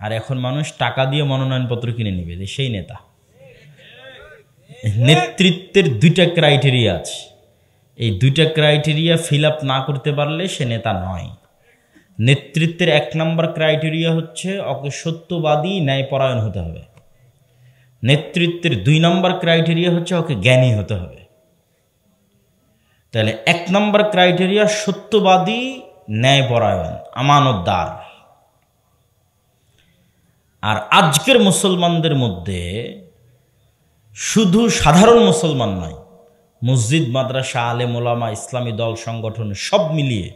আর এখন মানুষ টাকা দিয়ে মনোনয়নপত্র কিনে নেবে, সেই নেতা। নেতৃত্বের দুইটা ক্রাইটেরিয়া আছে, এই দুইটা ক্রাইটেরিয়া ফিল আপ না করতে পারলে সে নেতা নয়। নেতৃত্বের 1 নম্বর ক্রাইটেরিয়া হচ্ছে ওকে সত্যবাদী ন্যায়পরায়ণ হতে হবে। নেতৃত্বের 2 নম্বর ক্রাইটেরিয়া হচ্ছে ওকে জ্ঞানী হতে হবে। তাহলে 1 নম্বর ক্রাইটেরিয়া সত্যবাদী ন্যায়পরায়ণ আমানতদার। আর আজকের মুসলমানদের মধ্যে শুধু সাধারণ মুসলমান নয়, মসজিদ, মাদ্রাসা, আলেম ওলামা, ইসলামী দল সংগঠন সব মিলিয়ে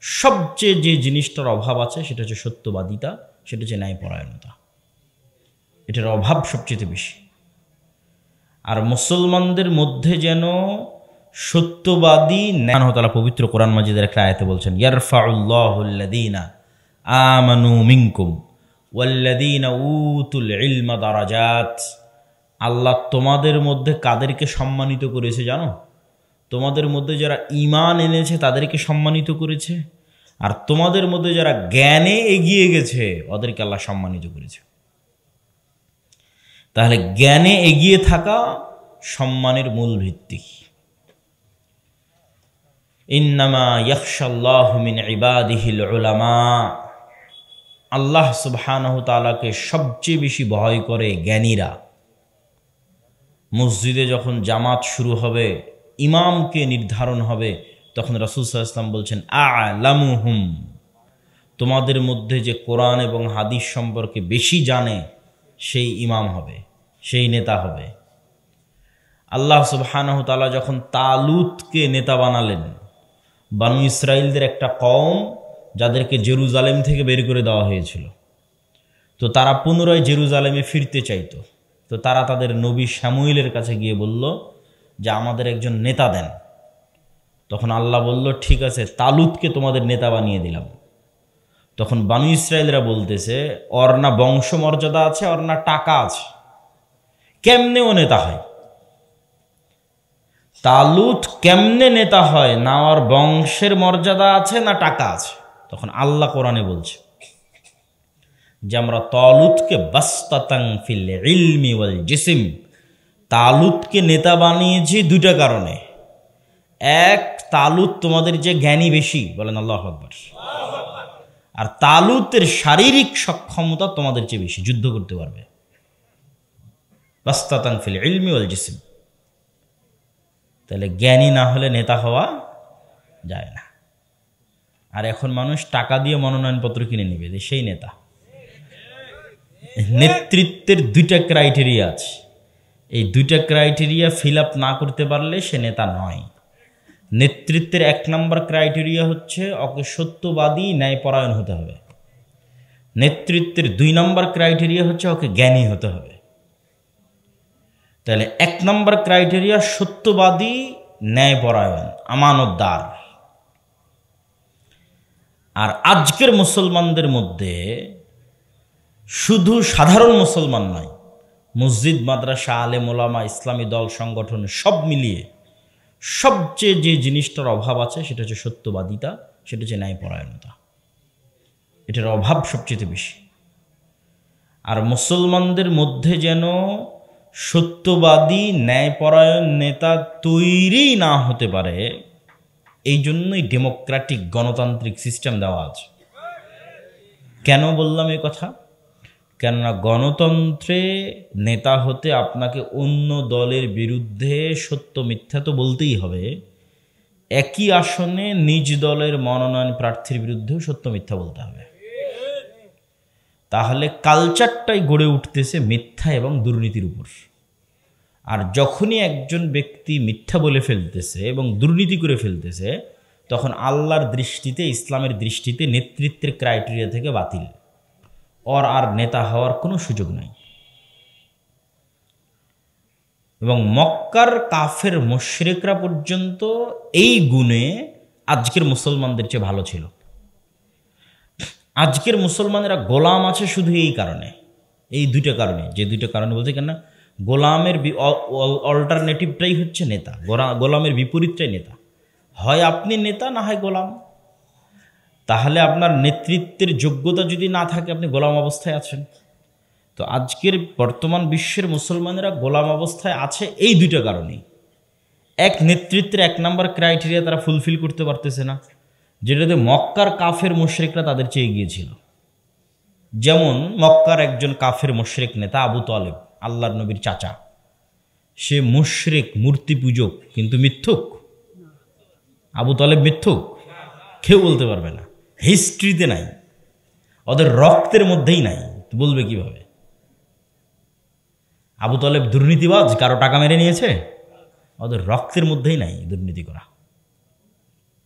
সবচেয়ে যে জিনিসটার অভাব আছে সেটা হচ্ছে সত্যবাদিতা, সেটা হচ্ছে ন্যায়পরায়ণতা। এটার অভাব সবচেয়ে বেশি। আর মুসলমানদের মধ্যে যেন সত্যবাদী ন্যায়তালা পবিত্র কোরআন মাজিদের একটা আয়াতে বলছেন, ইয়ারফাউল্লাহুল্লাযীনা আমানু মিনকুম ওয়াল্লাযীনা উতুল ইলমা দারাজাত। আল্লাহ তোমাদের মধ্যে কাদেরকে সম্মানিত করেছে জানো? তোমাদের মধ্যে যারা ঈমান এনেছে তাদেরকে সম্মানিত করেছে, আর তোমাদের মধ্যে যারা জ্ঞানে এগিয়ে গেছে ওদেরকে আল্লাহ সম্মানিত করেছে। তাহলে জ্ঞানে এগিয়ে থাকা সম্মানের মূল ভিত্তি। ইন্নামা ইয়াখশাল্লাহু মিন ইবাদিহিল উলামা। আল্লাহ সুবহানাহু তাআলাকে সবচেয়ে বেশি ভয় করে জ্ঞানীরা। মসজিদে যখন জামাত শুরু হবে, ইমামকে নির্ধারণ হবে, তখন রাসূল সাল্লাল্লাহু আলাইহি ওয়াসাল্লাম বলছেন আ'লামুহুম, তোমাদের মধ্যে যে কোরআন এবং হাদিস সম্পর্কে বেশি জানে সেই ইমাম হবে, সেই নেতা হবে। আল্লাহ সুবহানাহু তাআলা যখন তালুতকে নেতা বানালেন, বানু ইসরাইলদের একটা কওম যাদেরকে জেরুজালেম থেকে বের করে দেওয়া হয়েছিল, তো তারা পুনরায় জেরুজালেমে ফিরতে চাইতো। তো তারা তাদের নবী শামুয়েলের কাছে গিয়ে বলল যে আমাদের একজন নেতা দেন। তখন আল্লাহ বলল, ঠিক আছে, তালুতকে তোমাদের নেতা বানিয়ে দিলাম। তখন বানু ইসরায়েলরা বলতেছে, ওর না বংশমর্যাদা আছে, ওর না টাকা আছে, কেমনে ও নেতা হয়? তালুত কেমনে নেতা হয়? না ওর বংশের মর্যাদা আছে না টাকা আছে। তখন আল্লাহ কোরআনে বলছে যে আমরা তালুতকে বাসতাতান ফিল ইলমি ওয়াল জিসম, তালুতকে নেতা বানিয়েছি 2টা কারণে। এক, তালুত তোমাদের যে জ্ঞানী বেশি, বলেন আল্লাহু আকবার, আর তালুতের শারীরিক সক্ষমতা তোমাদের চেয়ে বেশি, যুদ্ধ করতে পারবে। বাসতাতান ফিল ইলমি ওয়াল জিসম। তাহলে জ্ঞানী না হলে নেতা হওয়া যায় না। আর এখন মানুষ টাকা দিয়ে মনোনয়নপত্র কিনে নেবে, সেই নেতা। নেতৃত্বের 2টা ক্রাইটেরিয়া আছে, এই 2টা ক্রাইটেরিয়া ফিল আপ না করতে পারলে সে নেতা নয়। নেতৃত্বের 1 নম্বর ক্রাইটেরিয়া হচ্ছে ওকে সত্যবাদী ন্যায়পরায়ণ হতে হবে। নেতৃত্বের 2 নম্বর ক্রাইটেরিয়া হচ্ছে ওকে জ্ঞানী হতে হবে। তাহলে 1 নম্বর ক্রাইটেরিয়া সত্যবাদী ন্যায়পরায়ণ আমানতদার। আর আজকের মুসলমানদের মধ্যে শুধু সাধারণ মুসলমান নয়, মসজিদ, মাদ্রাসা, আলেম ওলামা, ইসলামী দল সংগঠন সব মিলিয়ে সবচেয়ে যে জিনিসটার অভাব আছে সেটা হচ্ছে সত্যবাদিতা, সেটা হচ্ছে ন্যায়পরায়ণতা। এটার অভাব সবচেয়ে বেশি। আর মুসলমানদের মধ্যে যেন সত্যবাদী ন্যায়পরায়ণ নেতা তৈরি না হতে পারে, এই জন্যই ডেমোক্রেটিক গণতান্ত্রিক সিস্টেম দেওয়া আছে। কেন বললাম এই কথা? কেননা গণতন্ত্রে নেতা হতে আপনাকে অন্য দলের বিরুদ্ধে সত্য মিথ্যা তো বলতেই হবে, একই আসনে নিজ দলের মনোনয়ন প্রার্থীর বিরুদ্ধেও সত্য মিথ্যা বলতে হবে। তাহলে কালচারটাই গড়ে উঠতেছে মিথ্যা এবং দুর্নীতির উপর। আর যখনই একজন ব্যক্তি মিথ্যা বলে ফেলতেছে এবং দুর্নীতি করে ফেলতেছে, তখন আল্লাহর দৃষ্টিতে, ইসলামের দৃষ্টিতে নেতৃত্বের ক্রাইটেরিয়া থেকে বাতিল, ওর আর নেতা হওয়ার কোনো সুযোগ নাই। এবং মক্কার কাফের মুশরিকরা পর্যন্ত এই গুণে আজকের মুসলমানদের চেয়ে ভালো ছিল। আজকের মুসলমানেরা গোলাম আছে শুধু এই কারণে, এই 2টা কারণে। যে 2টা কারণে বলতে কেন, গোলামের অল্টারনেটিভটাই হচ্ছে নেতা, গোলামের বিপরীতটাই নেতা। হয় আপনি নেতা, না হয় গোলাম। তাহলে আপনার নেতৃত্বের যোগ্যতা যদি না থাকে আপনি গোলাম অবস্থায় আছেন। তো আজকের বর্তমান বিশ্বের মুসলমানেরা গোলাম অবস্থায় আছে এই দুইটা কারণেই। এক, নেতৃত্বের 1 নম্বর ক্রাইটেরিয়া তারা ফুলফিল করতে পারতেছে না, যেটাতে মক্কার কাফের মুশরিকরা তাদের চেয়ে গিয়েছিল। যেমন মক্কার একজন কাফের মুশরিক নেতা আবু তালেব, আল্লাহর নবীর চাচা, সে মুশরিক, মূর্তি পূজক, কিন্তু মিথ্যুক। আবু তালেব মিথ্যুক? কেউ বলতে পারবে না, হিস্ট্রিতে নাই, ওদের রক্তের মধ্যেই নাই, বলবে কিভাবে? আবু তালেব দুর্নীতিবাজ, কারো টাকা মেরে নিয়েছে? ওদের রক্তের মধ্যেই নাই দুর্নীতি করা।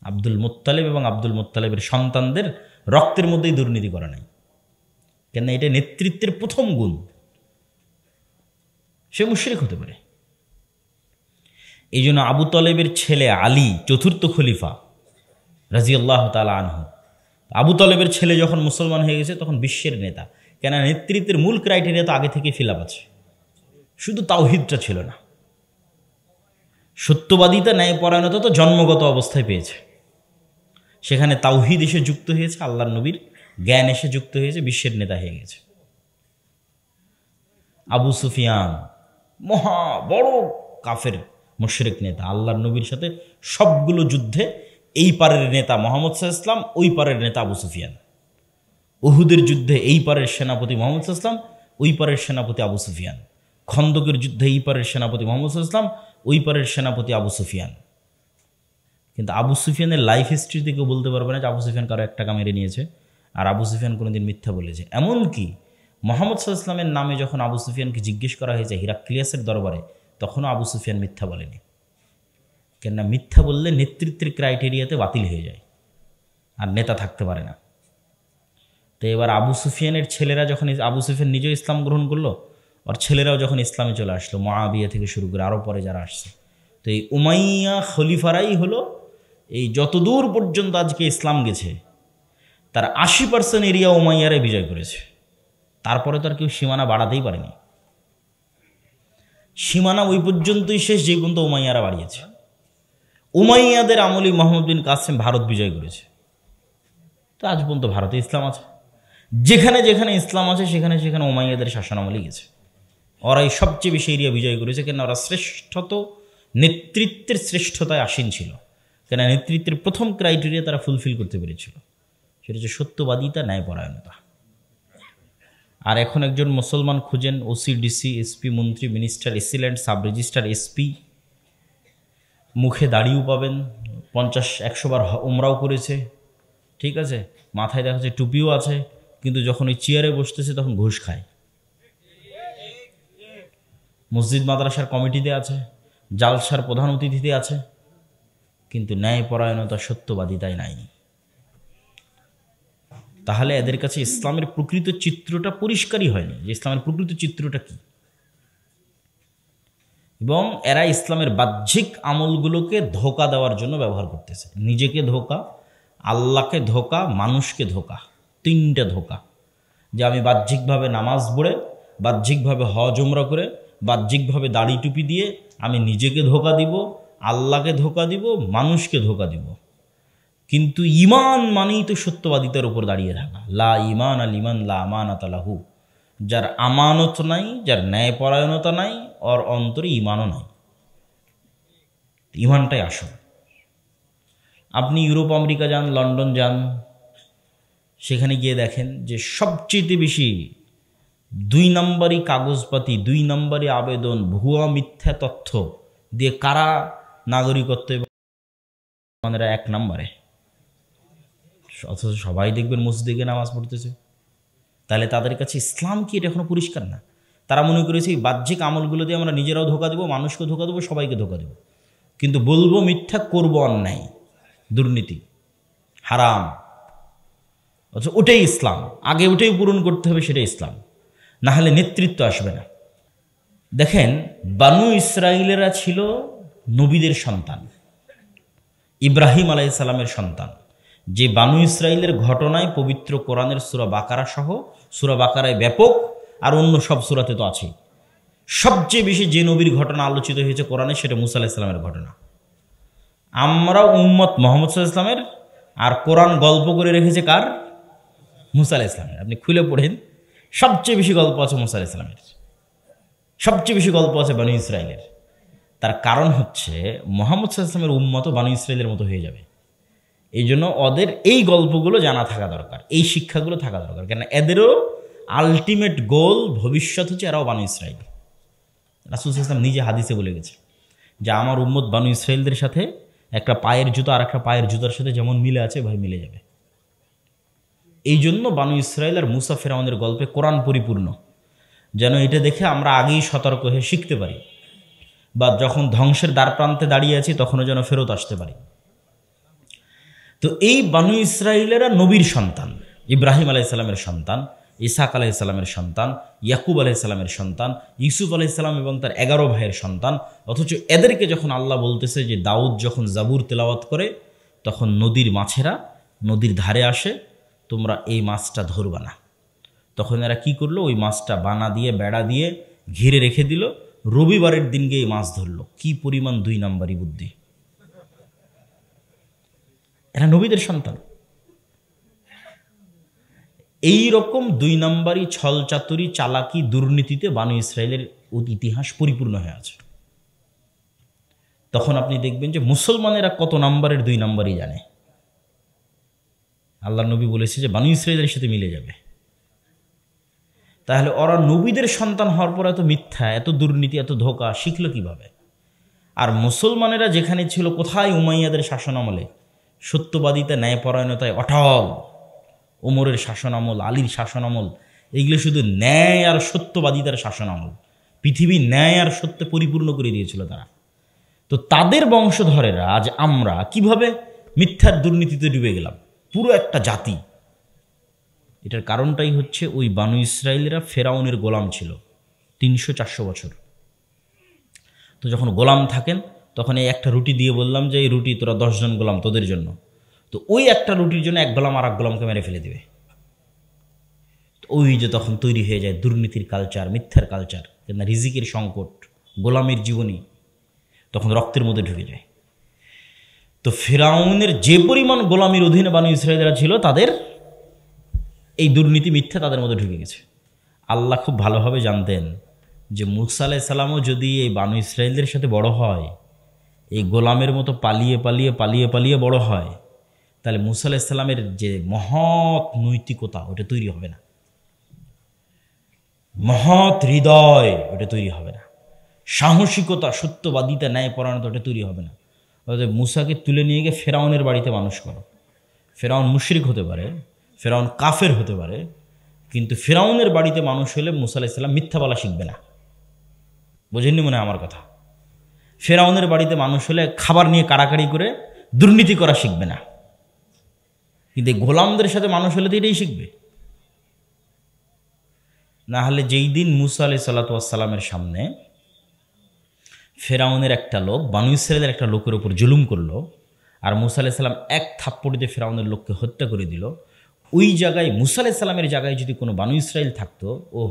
আব্দুল মুত্তালিব এবং আব্দুল মুত্তালিবের সন্তানদের রক্তের মধ্যেই দুর্নীতি করা নাই। কেন? এটা নেতৃত্বের প্রথম গুণ। সে মুশরিক হতে পারে। এই জন্য আবু তালেবের ছেলে আলী, চতুর্থ খলিফা রাজিয়াল্লাহু তাআলা আনহু, আবু তালেবের ছেলে যখন মুসলমান হয়ে গেছে তখন বিশ্বের নেতা। কেন? নেতৃত্বের মূল ক্রাইটেরিয়া তো আগে থেকে ফিল আপ আছে, শুধু তাওহীদটা ছিল না। সত্যবাদিতা, ন্যায়পরায়ণতা তো জন্মগত অবস্থায় পেয়েছে, সেখানে তাওহীদ এসে যুক্ত হয়েছে, আল্লাহর নবীর জ্ঞান এসে যুক্ত হয়েছে, বিশ্বের নেতা হয়ে গেছে। আবু সুফিয়ান মহা বড় কাফের মুশরিক নেতা, আল্লাহর নবীর সাথে সবগুলো যুদ্ধে এই পারের নেতা মুহাম্মদ সাল্লাল্লাহু আলাইহি ওয়াসাল্লাম, ওই পারের নেতা আবু সুফিয়ান। উহুদের যুদ্ধে এই পারের সেনাপতি মুহাম্মদ সাল্লাল্লাহু আলাইহি ওয়াসাল্লাম, ওই পারের সেনাপতি আবু সুফিয়ান। খন্দকের যুদ্ধে এই পারের সেনাপতি মুহাম্মদ সাল্লাল্লাহু আলাইহি ওয়াসাল্লাম, ওই পারের সেনাপতি আবু সুফিয়ান। কিন্তু আবু সুফিয়ানের লাইফ হিস্ট্রিতে কেউ বলতে পারবে না যে আবু সুফিয়ান কারো 1 টাকা মেরে নিয়েছে, আর আবু সুফিয়ান কোনোদিন মিথ্যা বলেছে। এমনকি মুহাম্মদ সাল্লাল্লাহু আলাইহি ওয়াসাল্লামের নামে যখন আবু সুফিয়ানকে জিজ্ঞেস করা হয়েছে হিরাক্লিয়াসের দরবারে, তখনও আবু সুফিয়ান মিথ্যা বলেনি। কেননা মিথ্যা বললে নেতৃত্বের ক্রাইটেরিয়াতে বাতিল হয়ে যায়, আর নেতা থাকতে পারে না। তো এবার আবু সুফিয়ানের ছেলেরা যখন, আবু সুফিয়ান নিজেও ইসলাম গ্রহণ করলো, আর ছেলেরাও যখন ইসলামে চলে আসলো, মুআবিয়া থেকে শুরু করে আরও পরে যারা আসছে, তো এই উমাইয়া খলিফারাই হলো এই যতদূর পর্যন্ত আজকে ইসলাম গেছে তার 80% এরিয়া উমাইয়ারে বিজয় করেছে। তারপরে তো আর কেউ সীমানা বাড়াতেই পারেনি, সীমানা ওই পর্যন্তই শেষ যে পর্যন্ত উমাইয়ারা বাড়িয়েছে। উমাইয়াদের আমলি মোহাম্মদ বিন কাসেম ভারত বিজয় করেছে, তো আজ পর্যন্ত ভারতে ইসলাম আছে। যেখানে যেখানে ইসলাম আছে সেখানে সেখানে উমাইয়াদের শাসনামলি গেছে। ওরাই সবচেয়ে বেশি এরিয়া বিজয় করেছে, কেন ওরা শ্রেষ্ঠত, নেতৃত্বের শ্রেষ্ঠতায় আসীন ছিল। কেন? নেতৃত্বের প্রথম ক্রাইটেরিয়া তারা ফুলফিল করতে পেরেছিল, সেটা হচ্ছে সত্যবাদিতা, ন্যায়পরায়ণতা। আর এখন একজন মুসলমান খুঁজেন, ওসি, ডিসি, এসপি, মন্ত্রী, minister, AC land, sub registrar, SP, মুখে দাড়িও পাবেন, 50-100 বার উমরাও করেছে, ঠিক আছে, মাথায় দেখা যাচ্ছে টুপিও আছে, কিন্তু যখন ওই চেয়ারে বসতেছে তখন ঘুষ খায়। মসজিদ মাদ্রাসার কমিটিতে আছে, জালসার প্রধান অতিথিতে আছে, কিন্তু ন্যায়পরায়ণতা, সত্যবাদিতাই নাই। তাহলে এদের কাছে ইসলামের প্রকৃত চিত্রটা পরিষ্কারই হয়নি, যে ইসলামের প্রকৃত চিত্রটা কি। এবং এরা ইসলামের বাহ্যিক আমলগুলোকে ধোঁকা দেওয়ার জন্য ব্যবহার করতেছে। নিজেকে ধোঁকা, আল্লাহকে ধোঁকা, মানুষকে ধোঁকা, 3টা ধোঁকা। যে আমি বাহ্যিকভাবে নামাজ পড়ে, বাহ্যিকভাবে হজ উমরা করে, বাহ্যিকভাবে দাড়ি টুপি দিয়ে আমি নিজেকে ধোঁকা দিব, আল্লাহকে ধোঁকা দিব, মানুষকে ধোঁকা দিব। কিন্তু ঈমান মানেই তো সত্যবাদিতার উপর দাঁড়িয়ে থাকা। লা ঈমান আল ঈমান লা আমানাতা লাহু। যার আমানত নাই, যার ন্যায়পরায়ণতা নাই, ওর অন্তরে ঈমানও নাই। ঈমানটাই আসল। আপনি ইউরোপ, আমেরিকা যান, লন্ডন যান, সেখানে গিয়ে দেখেন যে সবচেয়ে বেশি 2 নম্বরই কাগজপাতি, 2 নম্বরই আবেদন, ভুয়া মিথ্যা তথ্য দিয়ে কারা নাগরিকত্ব এবং 1 নম্বরে। অথচ সবাই দেখবেন মসজিদে নামাজ পড়তেছে। তাহলে তাদের কাছে ইসলাম কি, এটা এখনো পরিষ্কার না। তারা মনে করেছে এই বাহ্যিক আমলগুলো দিয়ে আমরা নিজেরাও ধোঁকা দেবো, মানুষকে ধোঁকা দেবো, সবাইকে ধোঁকা দেবো, কিন্তু বলবো মিথ্যা, করবো অন্যায়, দুর্নীতি, হারাম। অথচ ওটাই ইসলাম, আগে ওটাই পূরণ করতে হবে, সেটাই ইসলাম, না হলে নেতৃত্ব আসবে না। দেখেন, বানু ইসরাইলেরা ছিল নবীদের সন্তান, ইব্রাহিম আলাইহিস সালামের সন্তান। যে বানু ইসরাইলের ঘটনায় পবিত্র কোরআনের সূরা বাকারা সহ, সূরা বাকারায় ব্যাপক, আর অন্য সব সূরাতে তো আছে। সবচেয়ে বেশি যে নবীর ঘটনা আলোচিত হয়েছে কোরআনে, সেটা মুসা আলাইহিস সালামের ঘটনা। আমরা উম্মত মুহাম্মদ সাল্লাল্লাহু আলাইহি ওয়াসাল্লামের আর কোরআন গল্প করে রেখেছে কার? মুসা আলাইহিস সালামের। আপনি খুলে পড়েন, সবচেয়ে বেশি গল্প আছে মুসা আলাইহিস সালামের, সবচেয়ে বেশি গল্প আছে বনী ইসরায়েলের। তার কারণ হচ্ছে মুহাম্মদ সাল্লাল্লাহু আলাইহি ওয়াসাল্লামের উম্মতও বনী ইসরায়েলের মতো হয়ে যাবে। এই জন্য ওদের এই গল্পগুলো জানা থাকা দরকার, এই শিক্ষাগুলো থাকা দরকার, কেন এদেরও আলটিমেট গোল ভবিষ্যৎ হচ্ছে এরাও বনী ইসরায়েল। রাসূল সাল্লাল্লাহু আলাইহি ওয়াসাল্লাম নিজে হাদিসে বলে গেছে যে আমার উম্মত বনী ইসরায়েলদের সাথে একটা পায়ের জুতো আর একটা পায়ের জুতার সাথে যেমন মিলে আছে ভাই মিলে যাবে। এই জন্য বনী ইসরায়েল আর মুসা ফেরাউনের গল্পে কোরআন পরিপূর্ণ, যেন এটা দেখে আমরা আগেই সতর্ক হয়ে শিখতে পারি, বা যখন ধ্বংসের দ্বার প্রান্তে দাঁড়িয়ে আছি তখনও যেন ফেরত আসতে পারি। তো এই বনী ইসরায়েলেরা নবীর সন্তান, ইব্রাহিম আলাইহিস সালামের সন্তান, ইসহাক আলাইহিস সালামের সন্তান, ইয়াকুব আলাইহিস সালামের সন্তান, ইউসুফ আলাইহিস সালাম এবং তার 11 ভাইয়ের সন্তান। অথচ এদেরকে যখন আল্লাহ বলতেছে যে দাউদ যখন জাবুর তেলাওয়াত করে তখন নদীর মাছেরা নদীর ধারে আসে, তোমরা এই মাছটা ধরবা না, তখন এরা কি করলো? ওই মাছটা বানা দিয়ে বেড়া দিয়ে ঘিরে রেখে দিল, রবিবারের দিন গিয়ে মাছ ধরলো। কি পরিমাণ 2 নাম্বারি বুদ্ধি! এরা নবীদের সন্তান। এই রকম 2 নাম্বারি ছল চাতুরি চালাকি দুর্নীতিতে বনী ইসরায়েলের ইতিহাস পরিপূর্ণ হয়ে আছে। তখন আপনি দেখবেন যে মুসলমানেরা কত নাম্বারের 2 নাম্বারই জানে। আল্লাহ নবী বলেছে যে বনী ইসরায়েলের সাথে মিলে যাবে। তাহলে ওরা নবীদের সন্তান হওয়ার পর এত মিথ্যা, এত দুর্নীতি, এত ধোঁকা শিখলো কিভাবে? আর মুসলমানেরা যেখানে ছিল, কোথায় উমাইয়াদের শাসন আমলে সত্যবাদিতা ন্যায়পরায়ণতায় অটল, ওমরের শাসন আমল, আলীর শাসন আমল, এইগুলো শুধু ন্যায় আর সত্যবাদিতার শাসন আমল। পৃথিবী ন্যায় আর সত্যে পরিপূর্ণ করে দিয়েছিল তারা। তো তাদের বংশধরেরা আজ আমরা কিভাবে মিথ্যার দুর্নীতিতে ডুবে গেলাম, পুরো একটা জাতি। এটার কারণটাই হচ্ছে ওই বনী ইসরায়েলরা ফেরাউনের গোলাম ছিল 300-400 বছর। তো যখন গোলাম থাকেন তখন এই একটা রুটি দিয়ে বললাম যে এই রুটি তোরা 10 জন গোলাম তোদের জন্য, তো ওই একটা রুটির জন্য এক গোলাম আর এক গোলামকে মেরে ফেলে দেবে। ওই যে তখন তৈরি হয়ে যায় দুর্নীতির কালচার, মিথ্যার কালচার, কেননা রিজিকের সংকট, গোলামের জীবনী তখন রক্তের মধ্যে ঢুকে যায়। তো ফেরাউনের যে পরিমাণ গোলামির অধীনে বনী ইসরায়েলরা ছিল, তাদের এই দুর্নীতি মিথ্যা তাদের মধ্যে ঢুকে গেছে। আল্লাহ খুব ভালোভাবে জানতেন যে মুসা আলাইহিস সালামও যদি এই বনী ইসরায়েলদের সাথে বড় হয়, এই গোলামের মতো পালিয়ে পালিয়ে পালিয়ে পালিয়ে বড় হয়, তাহলে মুসা আলাইহিস সালামের যে মহৎ নৈতিকতা ওটা তৈরি হবে না, মহৎ হৃদয় ওটা তৈরি হবে না, সাহসিকতা, সত্যবাদিতা, ন্যায়পরায়ণতা ওটা তৈরি হবে না। অর্থাৎ মুসাকে তুলে নিয়ে গিয়ে ফেরাউনের বাড়িতে মানুষ করো। ফেরাউন মুশরিক হতে পারে, ফেরাউন কাফের হতে পারে, কিন্তু ফেরাউনের বাড়িতে মানুষ হলে মুসা আলাইহিস সালাম মিথ্যা বলা শিখবে না। বোঝেননি মনে হয় আমার কথা? ফেরাউনের বাড়িতে মানুষ হলে খাবার নিয়ে কাড়াকাড়ি করে দুর্নীতি করা শিখবে না, কিন্তু গোলামদের সাথে মানুষ হলে তো এটাই শিখবে। না হলে যেই দিন মুসা আলাইহিস সালাতু ওয়াস সালামের সামনে ফেরাউনের একটা লোক বনী ইসরায়েলের একটা লোকের উপর জুলুম করলো, আর মুসা আলাইহিস সালাম এক থাপ্পড় দিয়ে ফেরাউনের লোককে হত্যা করে দিল, ওই জায়গায় মুসা আলাইহিস সালামের জায়গায় যদি কোনো বনী ইসরায়েল থাকতো, ও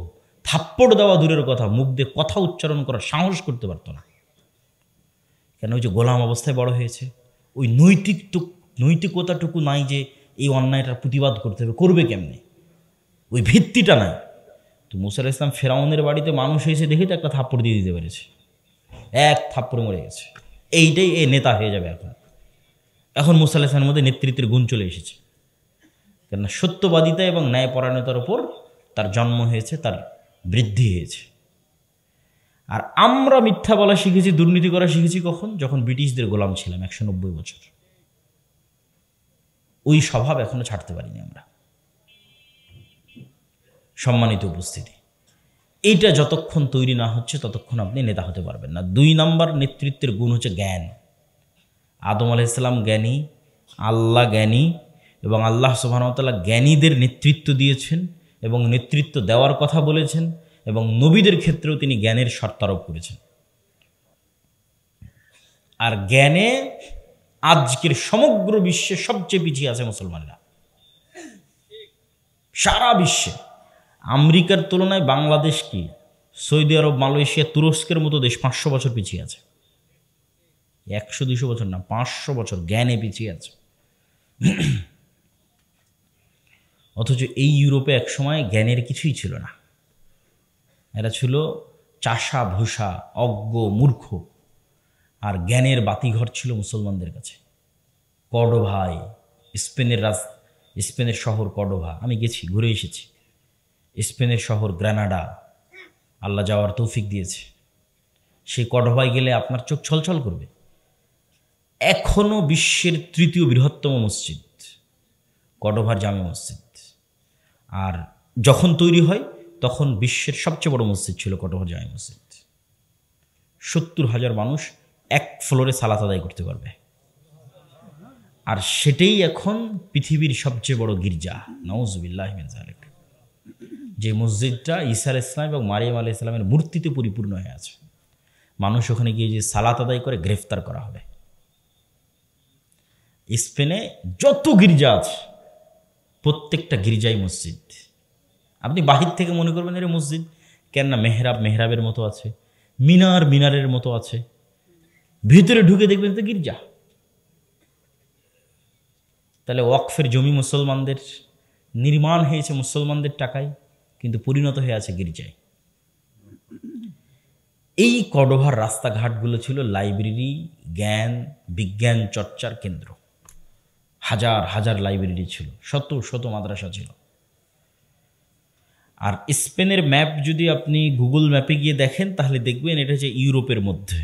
থাপ্পড় দেওয়া দূরের কথা, মুখ দিয়ে কথা উচ্চারণ করার সাহস করতে পারতো না। কেন? ওই যে গোলাম অবস্থায় বড় হয়েছে, ওই নৈতিকতাটুকু নাই যে এই অন্যায়টার প্রতিবাদ করতে হবে, করবে কেমনে, ওই ভিত্তিটা নাই। তো মুসা আলাইহিস সালাম ফেরাউনের বাড়িতে মানুষ হয়েছে দেখে তো একটা থাপ্পড় দিয়ে দিতে পেরেছে, এক থাপ্পড়ে মরে গেছে। এইটাই এ নেতা হয়ে যাবে। এখন মুসা আলাইহিস সালামের মধ্যে নেতৃত্বের গুণ চলে এসেছে, কেননা সত্যবাদিতা এবং ন্যায়পরায়ণতার উপর তার জন্ম হয়েছে, তার বৃদ্ধি হয়েছে। আর আমরা মিথ্যা বলা শিখেছি, দুর্নীতি করা শিখেছি কখন? যখন ব্রিটিশদের গোলাম ছিলাম 190 বছর। ওই স্বভাব এখনো ছাড়তে পারিনি আমরা। সম্মানিত উপস্থিতি, এইটা যতক্ষণ তৈরি না হচ্ছে ততক্ষণ আপনি নেতা হতে পারবেন না। 2 নাম্বার নেতৃত্বের গুণ হচ্ছে জ্ঞান। আদম আলাইহিস সালাম জ্ঞানী, আল্লাহ জ্ঞানী, এবং আল্লাহ সুবহানাহু ওয়া তাআলা জ্ঞানীদের নেতৃত্ব দিয়েছেন এবং নেতৃত্ব দেওয়ার কথা বলেছেন, এবং নবীদের ক্ষেত্রেও তিনি জ্ঞানের শর্ত আরোপ করেছেন। আর জ্ঞানে আজকের সমগ্র বিশ্বে সবচেয়ে পিছিয়ে আছে মুসলমানরা। সারা বিশ্বে আমেরিকার তুলনায় বাংলাদেশ কি, সৌদি আরব, মালয়েশিয়া, তুরস্কের মতো দেশ 500 বছর পিছিয়ে আছে। 100-200 বছর না, 500 বছর জ্ঞানে পিছিয়ে আছে। অথচ এই ইউরোপে একসময় জ্ঞানের কিছুই ছিল না। এরা ছিল চাষা ভূষা, অজ্ঞ, মূর্খ। আর জ্ঞানের বাতিঘর ছিল মুসলমানদের কাছে। কর্ডোভায়, স্পেনের শহর কর্ডোভা, আমি গেছি, ঘুরে এসেছি। স্পেনের শহর গ্রানাডা, আল্লাহ যাওয়ার তৌফিক দিয়েছে। সেই কর্ডোভায় গেলে আপনার চোখ ছলছল করবে। এখনও বিশ্বের তৃতীয় বৃহত্তম মসজিদ কর্ডোভার জামে মসজিদ। আর যখন তৈরি হয় তখন বিশ্বের সবচেয়ে বড় মসজিদ ছিল কর্ডোভার জামে মসজিদ। 70,000 মানুষ এক ফ্লোরে সালাত আদায় করতে পারবে। আর সেটাই এখন পৃথিবীর সবচেয়ে বড় গির্জা, নাউজুবিল্লাহি মিন যালিক। যে মসজিদটা ঈসা আলাইহিস সালাম এবং মারিয়াম আলাইহিস সালামের মূর্তিতে পরিপূর্ণ হয়ে আছে। মানুষ ওখানে গিয়ে যে সালাত আদায় করে গ্রেফতার করা হবে। স্পেনে যত গির্জা আছে প্রত্যেকটা গির্জাই মসজিদ। আপনি বাহির থেকে মনে করবেন এর মসজিদ, কেননা মেহরাবের মতো আছে, মিনারের মতো আছে। ভিতরে ঢুকে দেখবেন তো গির্জা। তাহলে ওয়াকফের জমি মুসলমানদের, নির্মাণ হয়েছে মুসলমানদের টাকায়, কিন্তু পরিণত হয়ে আছে গির্জায়। এই কর্ডোভার রাস্তাঘাটগুলো ছিল লাইব্রেরি, জ্ঞান বিজ্ঞান চর্চার কেন্দ্র। হাজার হাজার লাইব্রেরি ছিল, শত শত মাদ্রাসা ছিল। আর স্পেনের ম্যাপ যদি আপনি গুগল ম্যাপে গিয়ে দেখেন তাহলে দেখবেন এটা হচ্ছে ইউরোপের মধ্যে।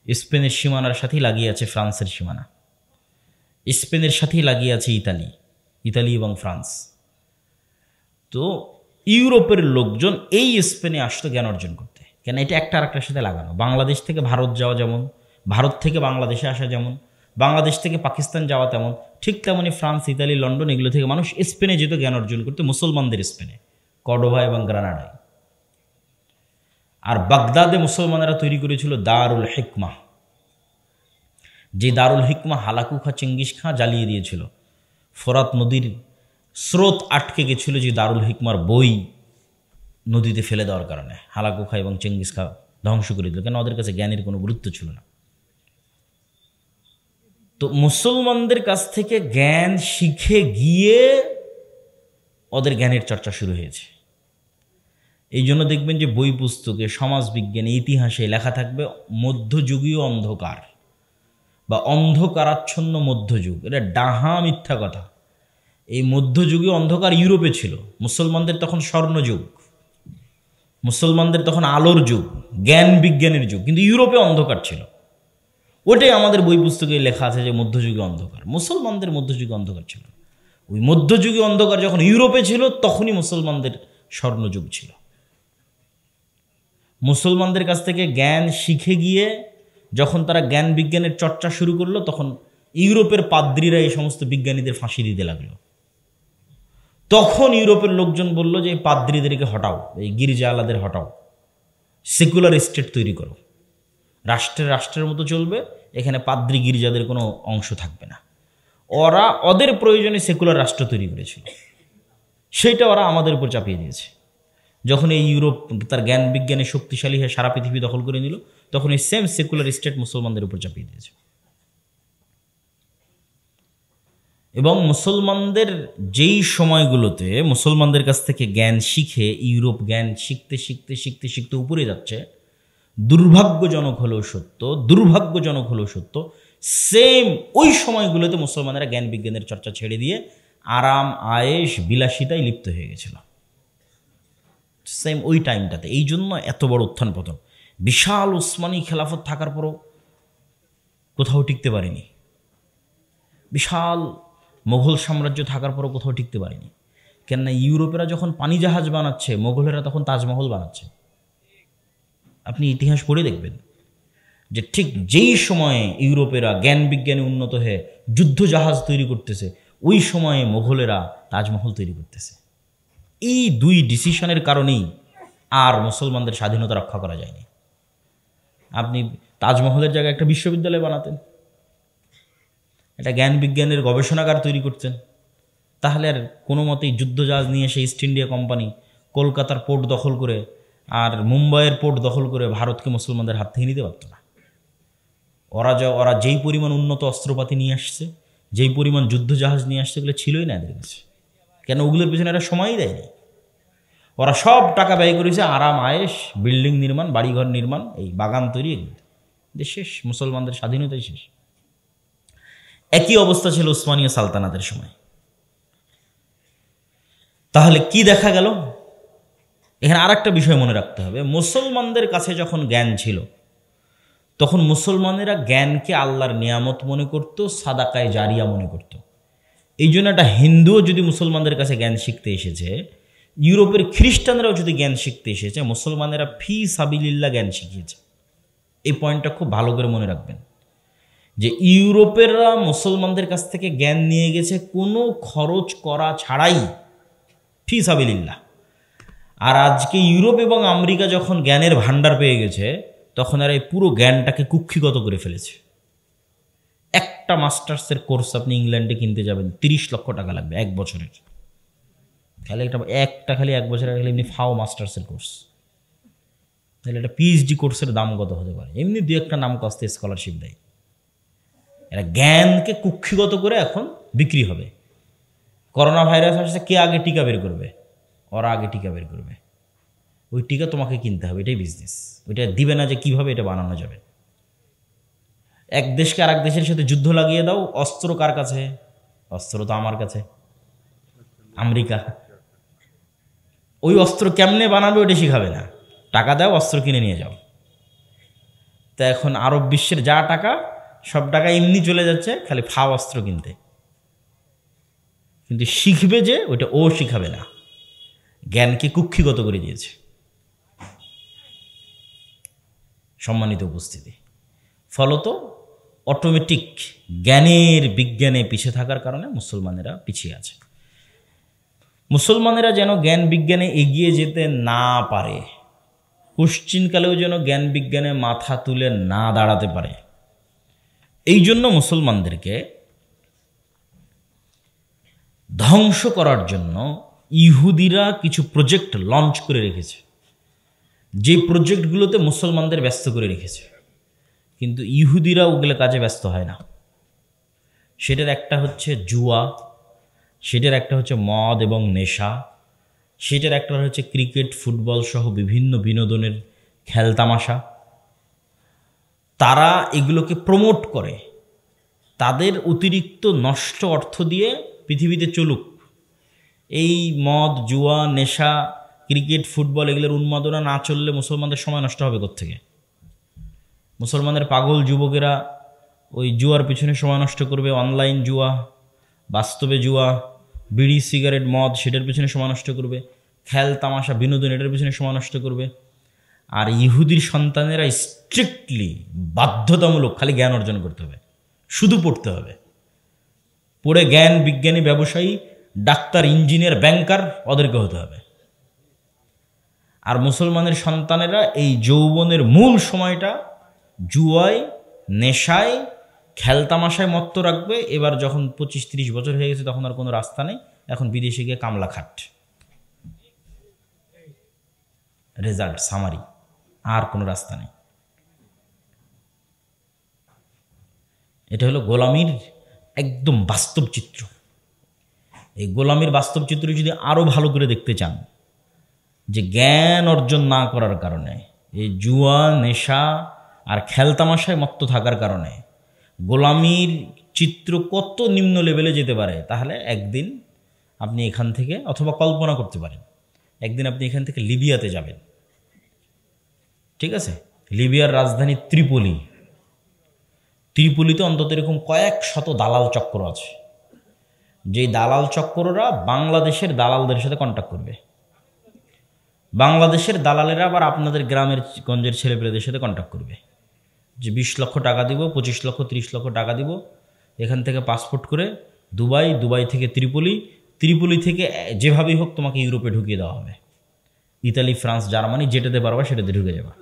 স্পেনের সীমানার সাথেই লাগিয়ে আছে ফ্রান্সের সীমানা, স্পেনের সাথেই লাগিয়ে আছে ইতালি এবং ফ্রান্স। তো ইউরোপের লোকজন এই স্পেনে আসতো জ্ঞান অর্জন করতে, কেন এটা একটা আরেকটার সাথে লাগানো। বাংলাদেশ থেকে ভারত যাওয়া যেমন, ভারত থেকে বাংলাদেশে আসা যেমন, বাংলাদেশ থেকে পাকিস্তান যাওয়া তেমন, ঠিক তেমনই ফ্রান্স, ইতালি, লন্ডন এগুলো থেকে মানুষ স্পেনে যেত জ্ঞান অর্জন করতে, মুসলমানদের স্পেনে, কর্ডোভা এবং গ্রানাডায়। আর বাগদাদে মুসলমানেরা তৈরি করেছিল দারুল হিকমা, যে দারুল হিকমা হালাকু খাঁ, চেঙ্গিস খাঁ জ্বালিয়ে দিয়েছিল। ফোরাত নদীর স্রোত আটকে গেছিল যে দারুল হিকমার বই নদীতে ফেলে দেওয়ার কারণে। হালাকু খাঁ এবং চেঙ্গিস খাঁ ধ্বংস করে দিল, কেন ওদের কাছে জ্ঞানের কোনো গুরুত্ব ছিল না। তো মুসলমানদের কাছ থেকে জ্ঞান শিখে গিয়ে ওদের জ্ঞানের চর্চা শুরু হয়েছে। এই জন্য দেখবেন যে বই পুস্তকে, সমাজ বিজ্ঞানে, ইতিহাসে লেখা থাকবে মধ্যযুগীয় অন্ধকার বা অন্ধকারাচ্ছন্ন মধ্যযুগ। এটা ডাহা মিথ্যা কথা। এই মধ্যযুগীয় অন্ধকার ইউরোপে ছিল। মুসলমানদের তখন স্বর্ণযুগ, মুসলমানদের তখন আলোর যুগ, জ্ঞান বিজ্ঞানের যুগ, কিন্তু ইউরোপে অন্ধকার ছিল। ওটাই আমাদের বই পুস্তকে লেখা আছে যে মধ্যযুগীয় অন্ধকার। মুসলমানদের মধ্যযুগীয় অন্ধকার ছিল। ওই মধ্যযুগীয় অন্ধকার যখন ইউরোপে ছিল তখনই মুসলমানদের স্বর্ণযুগ ছিল। মুসলমানদের কাছ থেকে জ্ঞান শিখে গিয়ে যখন তারা জ্ঞান বিজ্ঞানের চর্চা শুরু করলো, তখন ইউরোপের পাদ্রীরা এই সমস্ত বিজ্ঞানীদের ফাঁসি দিতে লাগলো। তখন ইউরোপের লোকজন বলল যে এই পাদ্রীদেরকে হটাও, এই গির্জা আলাদের হটাও, সেকুলার স্টেট তৈরি করো, রাষ্ট্রের মতো চলবে, এখানে পাদ্রী গির্জাদের কোনো অংশ থাকবে না। ওরা ওদের প্রয়োজনে সেকুলার রাষ্ট্র তৈরি করেছিল, সেইটা ওরা আমাদের উপর চাপিয়ে দিয়েছে। যখন এই ইউরোপ তার জ্ঞান বিজ্ঞানে শক্তিশালী হয়ে সারা পৃথিবী দখল করে নিল, তখন এই সেম সেকুলার স্টেট মুসলমানদের উপর চাপিয়ে দিয়েছে। এবং মুসলমানদের যেই সময়গুলোতে মুসলমানদের কাছ থেকে জ্ঞান শিখে ইউরোপ জ্ঞান শিখতে শিখতে শিখতে শিখতে উপরে যাচ্ছে, দুর্ভাগ্যজনক হলেও সত্য, সেম ওই সময়গুলোতে মুসলমানেরা জ্ঞান বিজ্ঞানের চর্চা ছেড়ে দিয়ে আরাম আয়েশ বিলাসিতায় লিপ্ত হয়ে গেছিল। সেম ওই টাইমটাতে। এই জন্য এত বড় উত্থান পতন। বিশাল উসমানী খেলাফত থাকার পরও কোথাও টিকতে পারেনি, বিশাল মোগল সাম্রাজ্য থাকার পরও কোথাও টিকতে পারেনি। কেননা ইউরোপেরা যখন পানি জাহাজ বানাচ্ছে, মোগলেরা তখন তাজমহল বানাচ্ছে। আপনি ইতিহাস পড়ে দেখবেন যে ঠিক যেই সময়ে ইউরোপেরা জ্ঞান বিজ্ঞানে উন্নত হয়ে যুদ্ধ জাহাজ তৈরি করতেছে, ওই সময়ে মোগলেরা তাজমহল তৈরি করতেছে। এই দুই ডিসিশনের কারণেই আর মুসলমানদের স্বাধীনতা রক্ষা করা যায়নি। আপনি তাজমহলের জায়গায় একটা বিশ্ববিদ্যালয় বানাতেন, একটা জ্ঞান বিজ্ঞানের গবেষণাগার তৈরি করতেন, তাহলে আর কোনো মতেই যুদ্ধজাহাজ নিয়ে এসে ইস্ট ইন্ডিয়া কোম্পানি কলকাতার পোর্ট দখল করে আর মুম্বাইয়ের পোর্ট দখল করে ভারতকে মুসলমানদের হাত থেকে নিতে পারত না। ওরা যেই পরিমাণ উন্নত অস্ত্রপাতি নিয়ে আসছে, যেই পরিমাণ যুদ্ধ জাহাজ নিয়ে আসছে ওগুলো ছিলই না এদের কাছে। কেন? ওগুলোর পিছনে এরা সময়ই দেয়নি। ওরা সব টাকা ব্যয় করেছে আরাম আয়েশ, বিল্ডিং নির্মাণ, বাড়িঘর নির্মাণ, এই বাগান তৈরি, দেশ শেষ, মুসলমানদের স্বাধীনতাই শেষ। একই অবস্থা ছিল উসমানীয় সালতানাতের সময়। তাহলে কি দেখা গেল? এখানে আর একটা বিষয় মনে রাখতে হবে, মুসলমানদের কাছে যখন জ্ঞান ছিল তখন মুসলমানেরা জ্ঞানকে আল্লাহর নিয়ামত মনে করত, সাদাকায়ে জারিয়া মনে করত। এই জন্য একটা হিন্দুও যদি মুসলমানদের কাছে জ্ঞান শিখতে এসেছে, ইউরোপের খ্রিস্টানরাও যদি জ্ঞান শিখতে এসেছে, মুসলমানেরা ফি সাবিলিল্লাহ জ্ঞান শিখিয়েছে। এই পয়েন্টটা খুব ভালো করে মনে রাখবেন যে ইউরোপেররা মুসলমানদের কাছ থেকে জ্ঞান নিয়ে গেছে কোনো খরচ করা ছাড়াই, ফি সাবিলিল্লাহ। আর আজকে ইউরোপ এবং আমেরিকা যখন জ্ঞানের ভান্ডার পেয়ে গেছে, তখন এরা এই পুরো জ্ঞানটাকে কুক্ষিগত করে ফেলেছে। একটা মাস্টার্সের কোর্স আপনি ইংল্যান্ডে কিনতে যাবেন 30 লক্ষ টাকা লাগবে এক বছরের। খালি খালি এক বছরের খালি এমনি ফাও মাস্টার্সের কোর্স। তাহলে একটা পিএইচডি কোর্সের দাম কত হতে পারে? এমনি দু একটা নাম কস্তে স্কলারশিপ দেয়। এরা জ্ঞানকে কুক্ষিগত করে এখন বিক্রি হবে। করোনা ভাইরাস আসছে, কে আগে টিকা বের করবে? ওরা আগে টিকা বের করবে। ওই টিকা তোমাকে কিনতে হবে, এটাই বিজনেস। ওইটা দিবে না যে কিভাবে এটা বানানো যাবে। এক দেশকে আর এক দেশের সাথে যুদ্ধ লাগিয়ে দাও, অস্ত্র কার কাছে? অস্ত্র তো আমার কাছে, আমেরিকা। ওই অস্ত্র কেমনে বানাবে ওটা শিখাবে না, টাকা দাও অস্ত্র কিনে নিয়ে যাও। তা এখন আরব বিশ্বের যা টাকা, সব টাকা এমনি চলে যাচ্ছে খালি ফাও অস্ত্র কিনতে। কিন্তু শিখবে যে ওইটা ও শিখাবে না, জ্ঞানকে কুক্ষিগত করে দিয়েছে। সম্মানিত উপস্থিতি, ফলত অটোমেটিক জ্ঞানের বিজ্ঞানে পিছিয়ে থাকার কারণে মুসলমানেরা পিছিয়ে আছে। মুসলমানেরা যেন জ্ঞান বিজ্ঞানে এগিয়ে যেতে না পারে, পশ্চিমকালেও যেন জ্ঞান বিজ্ঞানে মাথা তুলে না দাঁড়াতে পারে, এই জন্য মুসলমানদেরকে ধ্বংস করার জন্য ইহুদিরা কিছু প্রজেক্ট লঞ্চ করে রেখেছে, যে প্রজেক্টগুলোতে মুসলমানদের ব্যস্ত করে রেখেছে। কিন্তু ইহুদিরা ওগুলো কাজে ব্যস্ত হয় না। সেটার একটা হচ্ছে জুয়া, সেটার একটা হচ্ছে মদ এবং নেশা, সেটার একটা হচ্ছে ক্রিকেট, ফুটবল সহ বিভিন্ন বিনোদনের খেলতামাশা। তারা এগুলোকে প্রমোট করে, তাদের অতিরিক্ত নষ্ট অর্থ দিয়ে পৃথিবীতে চলুক। এই মদ, জুয়া, নেশা, ক্রিকেট, ফুটবল এগুলোর উন্মাদনা না চললে মুসলমানদের সময় নষ্ট হবে কোত্থেকে? মুসলমানের পাগল যুবকেরা ওই জুয়ার পিছনে সময় নষ্ট করবে, অনলাইন জুয়া, বাস্তবে জুয়া, বিড়ি, সিগারেট, মদ সেটার পিছনে সময় নষ্ট করবে, খেল তামাশা, বিনোদন এটার পিছনে সময় নষ্ট করবে। আর ইহুদির সন্তানেরা স্ট্রিক্টলি বাধ্যতামূলক খালি জ্ঞান অর্জন করতে হবে, শুধু পড়তে হবে। পড়ে জ্ঞান, বিজ্ঞানী, ব্যবসায়ী, ডাক্তার, ইঞ্জিনিয়ার, ব্যাংকার ওদেরকে হতে হবে। আর মুসলমানের সন্তানেরা এই যৌবনের মূল সময়টা জুয়ায়, নেশায়, খেলতামাশায় মত্ত রাখবে। এবার যখন 25-30 বছর হয়ে গেছে তখন আর কোনো রাস্তা নেই, এখন বিদেশে গিয়ে কামলা খাট, রেজাল্ট সামারি, আর কোনো রাস্তা নেই। এটা হলো গোলামির একদম বাস্তব চিত্র। এই গোলামির বাস্তব চিত্র যদি আরও ভালো করে দেখতে চান, যে জ্ঞান অর্জন না করার কারণে, এই জুয়া, নেশা আর খেলতামাশায় মত্ত থাকার কারণে গোলামির চিত্র কত নিম্ন লেভেলে যেতে পারে, তাহলে একদিন আপনি এখান থেকে, অথবা কল্পনা করতে পারেন, একদিন আপনি এখান থেকে লিবিয়াতে যাবেন। ঠিক আছে, লিবিয়ার রাজধানী ত্রিপলি। ত্রিপলিতে অন্তত এরকম কয়েক শত দালাল চক্র আছে, যেই দালাল চক্ররা বাংলাদেশের দালালদের সাথে কন্ট্যাক্ট করবে। বাংলাদেশের দালালেরা আবার আপনাদের গ্রামের গঞ্জের ছেলেপেলেদের সাথে কন্ট্যাক্ট করবে, যে 20 লক্ষ টাকা দিব, 25 লক্ষ, 30 লক্ষ টাকা দিব, এখান থেকে পাসপোর্ট করে দুবাই, দুবাই থেকে ত্রিপলি, ত্রিপলি থেকে যেভাবেই হোক তোমাকে ইউরোপে ঢুকিয়ে দেওয়া হবে। ইতালি, ফ্রান্স, জার্মানি যেটাতে পারবা সেটাতে ঢুকে যাবা।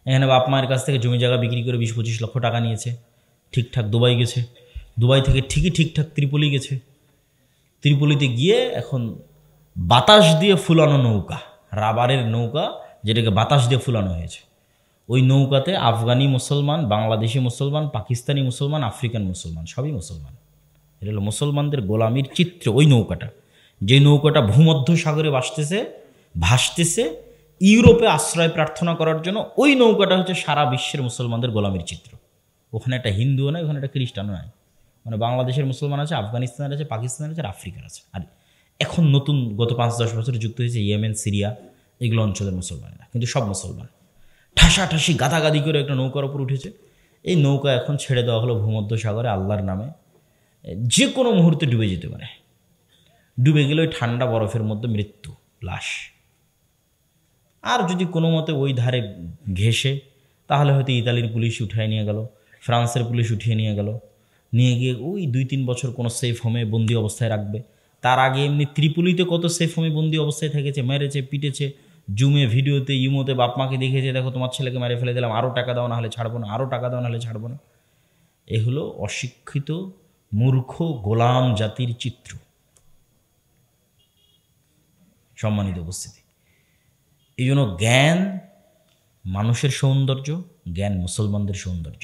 এখানে বাপ মায়ের কাছ থেকে জমি জায়গা বিক্রি করে 20-25 লক্ষ টাকা নিয়েছে, ঠিকঠাক দুবাই গেছে, দুবাই থেকে ঠিকঠাক ত্রিপলি গেছে। ত্রিপলিতে গিয়ে এখন বাতাস দিয়ে ফুলানো নৌকা, রাবারের নৌকা যেটাকে বাতাস দিয়ে ফুলানো হয়েছে, ওই নৌকাতে আফগানি মুসলমান, বাংলাদেশি মুসলমান, পাকিস্তানি মুসলমান, আফ্রিকান মুসলমান, সবই মুসলমান। এটা হলো মুসলমানদের গোলামির চিত্র। ওই নৌকাটা, যে নৌকাটা ভূমধ্য সাগরে ভাসতেছে ইউরোপে আশ্রয় প্রার্থনা করার জন্য, ওই নৌকাটা হচ্ছে সারা বিশ্বের মুসলমানদের গোলামির চিত্র। ওখানে একটা হিন্দুও নাই, ওখানে একটা খ্রিস্টানও নাই। মানে বাংলাদেশের মুসলমান আছে, আফগানিস্তানের আছে, পাকিস্তানের আছে, আর আফ্রিকার আছে। আর এখন নতুন গত 5-10 বছরে যুক্ত হয়েছে ইয়েমেন, সিরিয়া, এগুলো অঞ্চলের মুসলমানেরা, কিন্তু সব মুসলমান। ঠাসাঠাসি গাদাগাদি করে একটা নৌকার ওপর উঠেছে। এই নৌকা এখন ছেড়ে দেওয়া হলো ভূমধ্য সাগরে আল্লাহর নামে। যে কোনো মুহূর্তে ডুবে যেতে পারে। ডুবে গেলে ওই ঠান্ডা বরফের মধ্যে মৃত্যু, লাশ। আর যদি কোনো মতে ওই ধারে ঘেঁষে, তাহলে হয়তো ইতালির পুলিশ উঠায় নিয়ে গেল, ফ্রান্সের পুলিশ উঠিয়ে নিয়ে গেল, নিয়ে গিয়ে ওই 2-3 বছর কোনো সেফ হোমে বন্দি অবস্থায় রাখবে। তার আগে এমনি ত্রিপুলিতে কত সেফ হোমে বন্দি অবস্থায় থেকেছে, মেরেছে, পিটেছে, জুমে, ভিডিওতে, ইমোতে বাপ মাকে দেখেছে, দেখো তোমার ছেলেকে মেরে ফেলে দিলাম, আরও টাকা দাও না হলে ছাড়বো না, আরও টাকা দাও না হলে ছাড়বো না। এ হলো অশিক্ষিত মূর্খ গোলাম জাতির চিত্র। সম্মানিত উপস্থিতি, এই জন্য জ্ঞান মানুষের সৌন্দর্য, জ্ঞান মুসলমানদের সৌন্দর্য।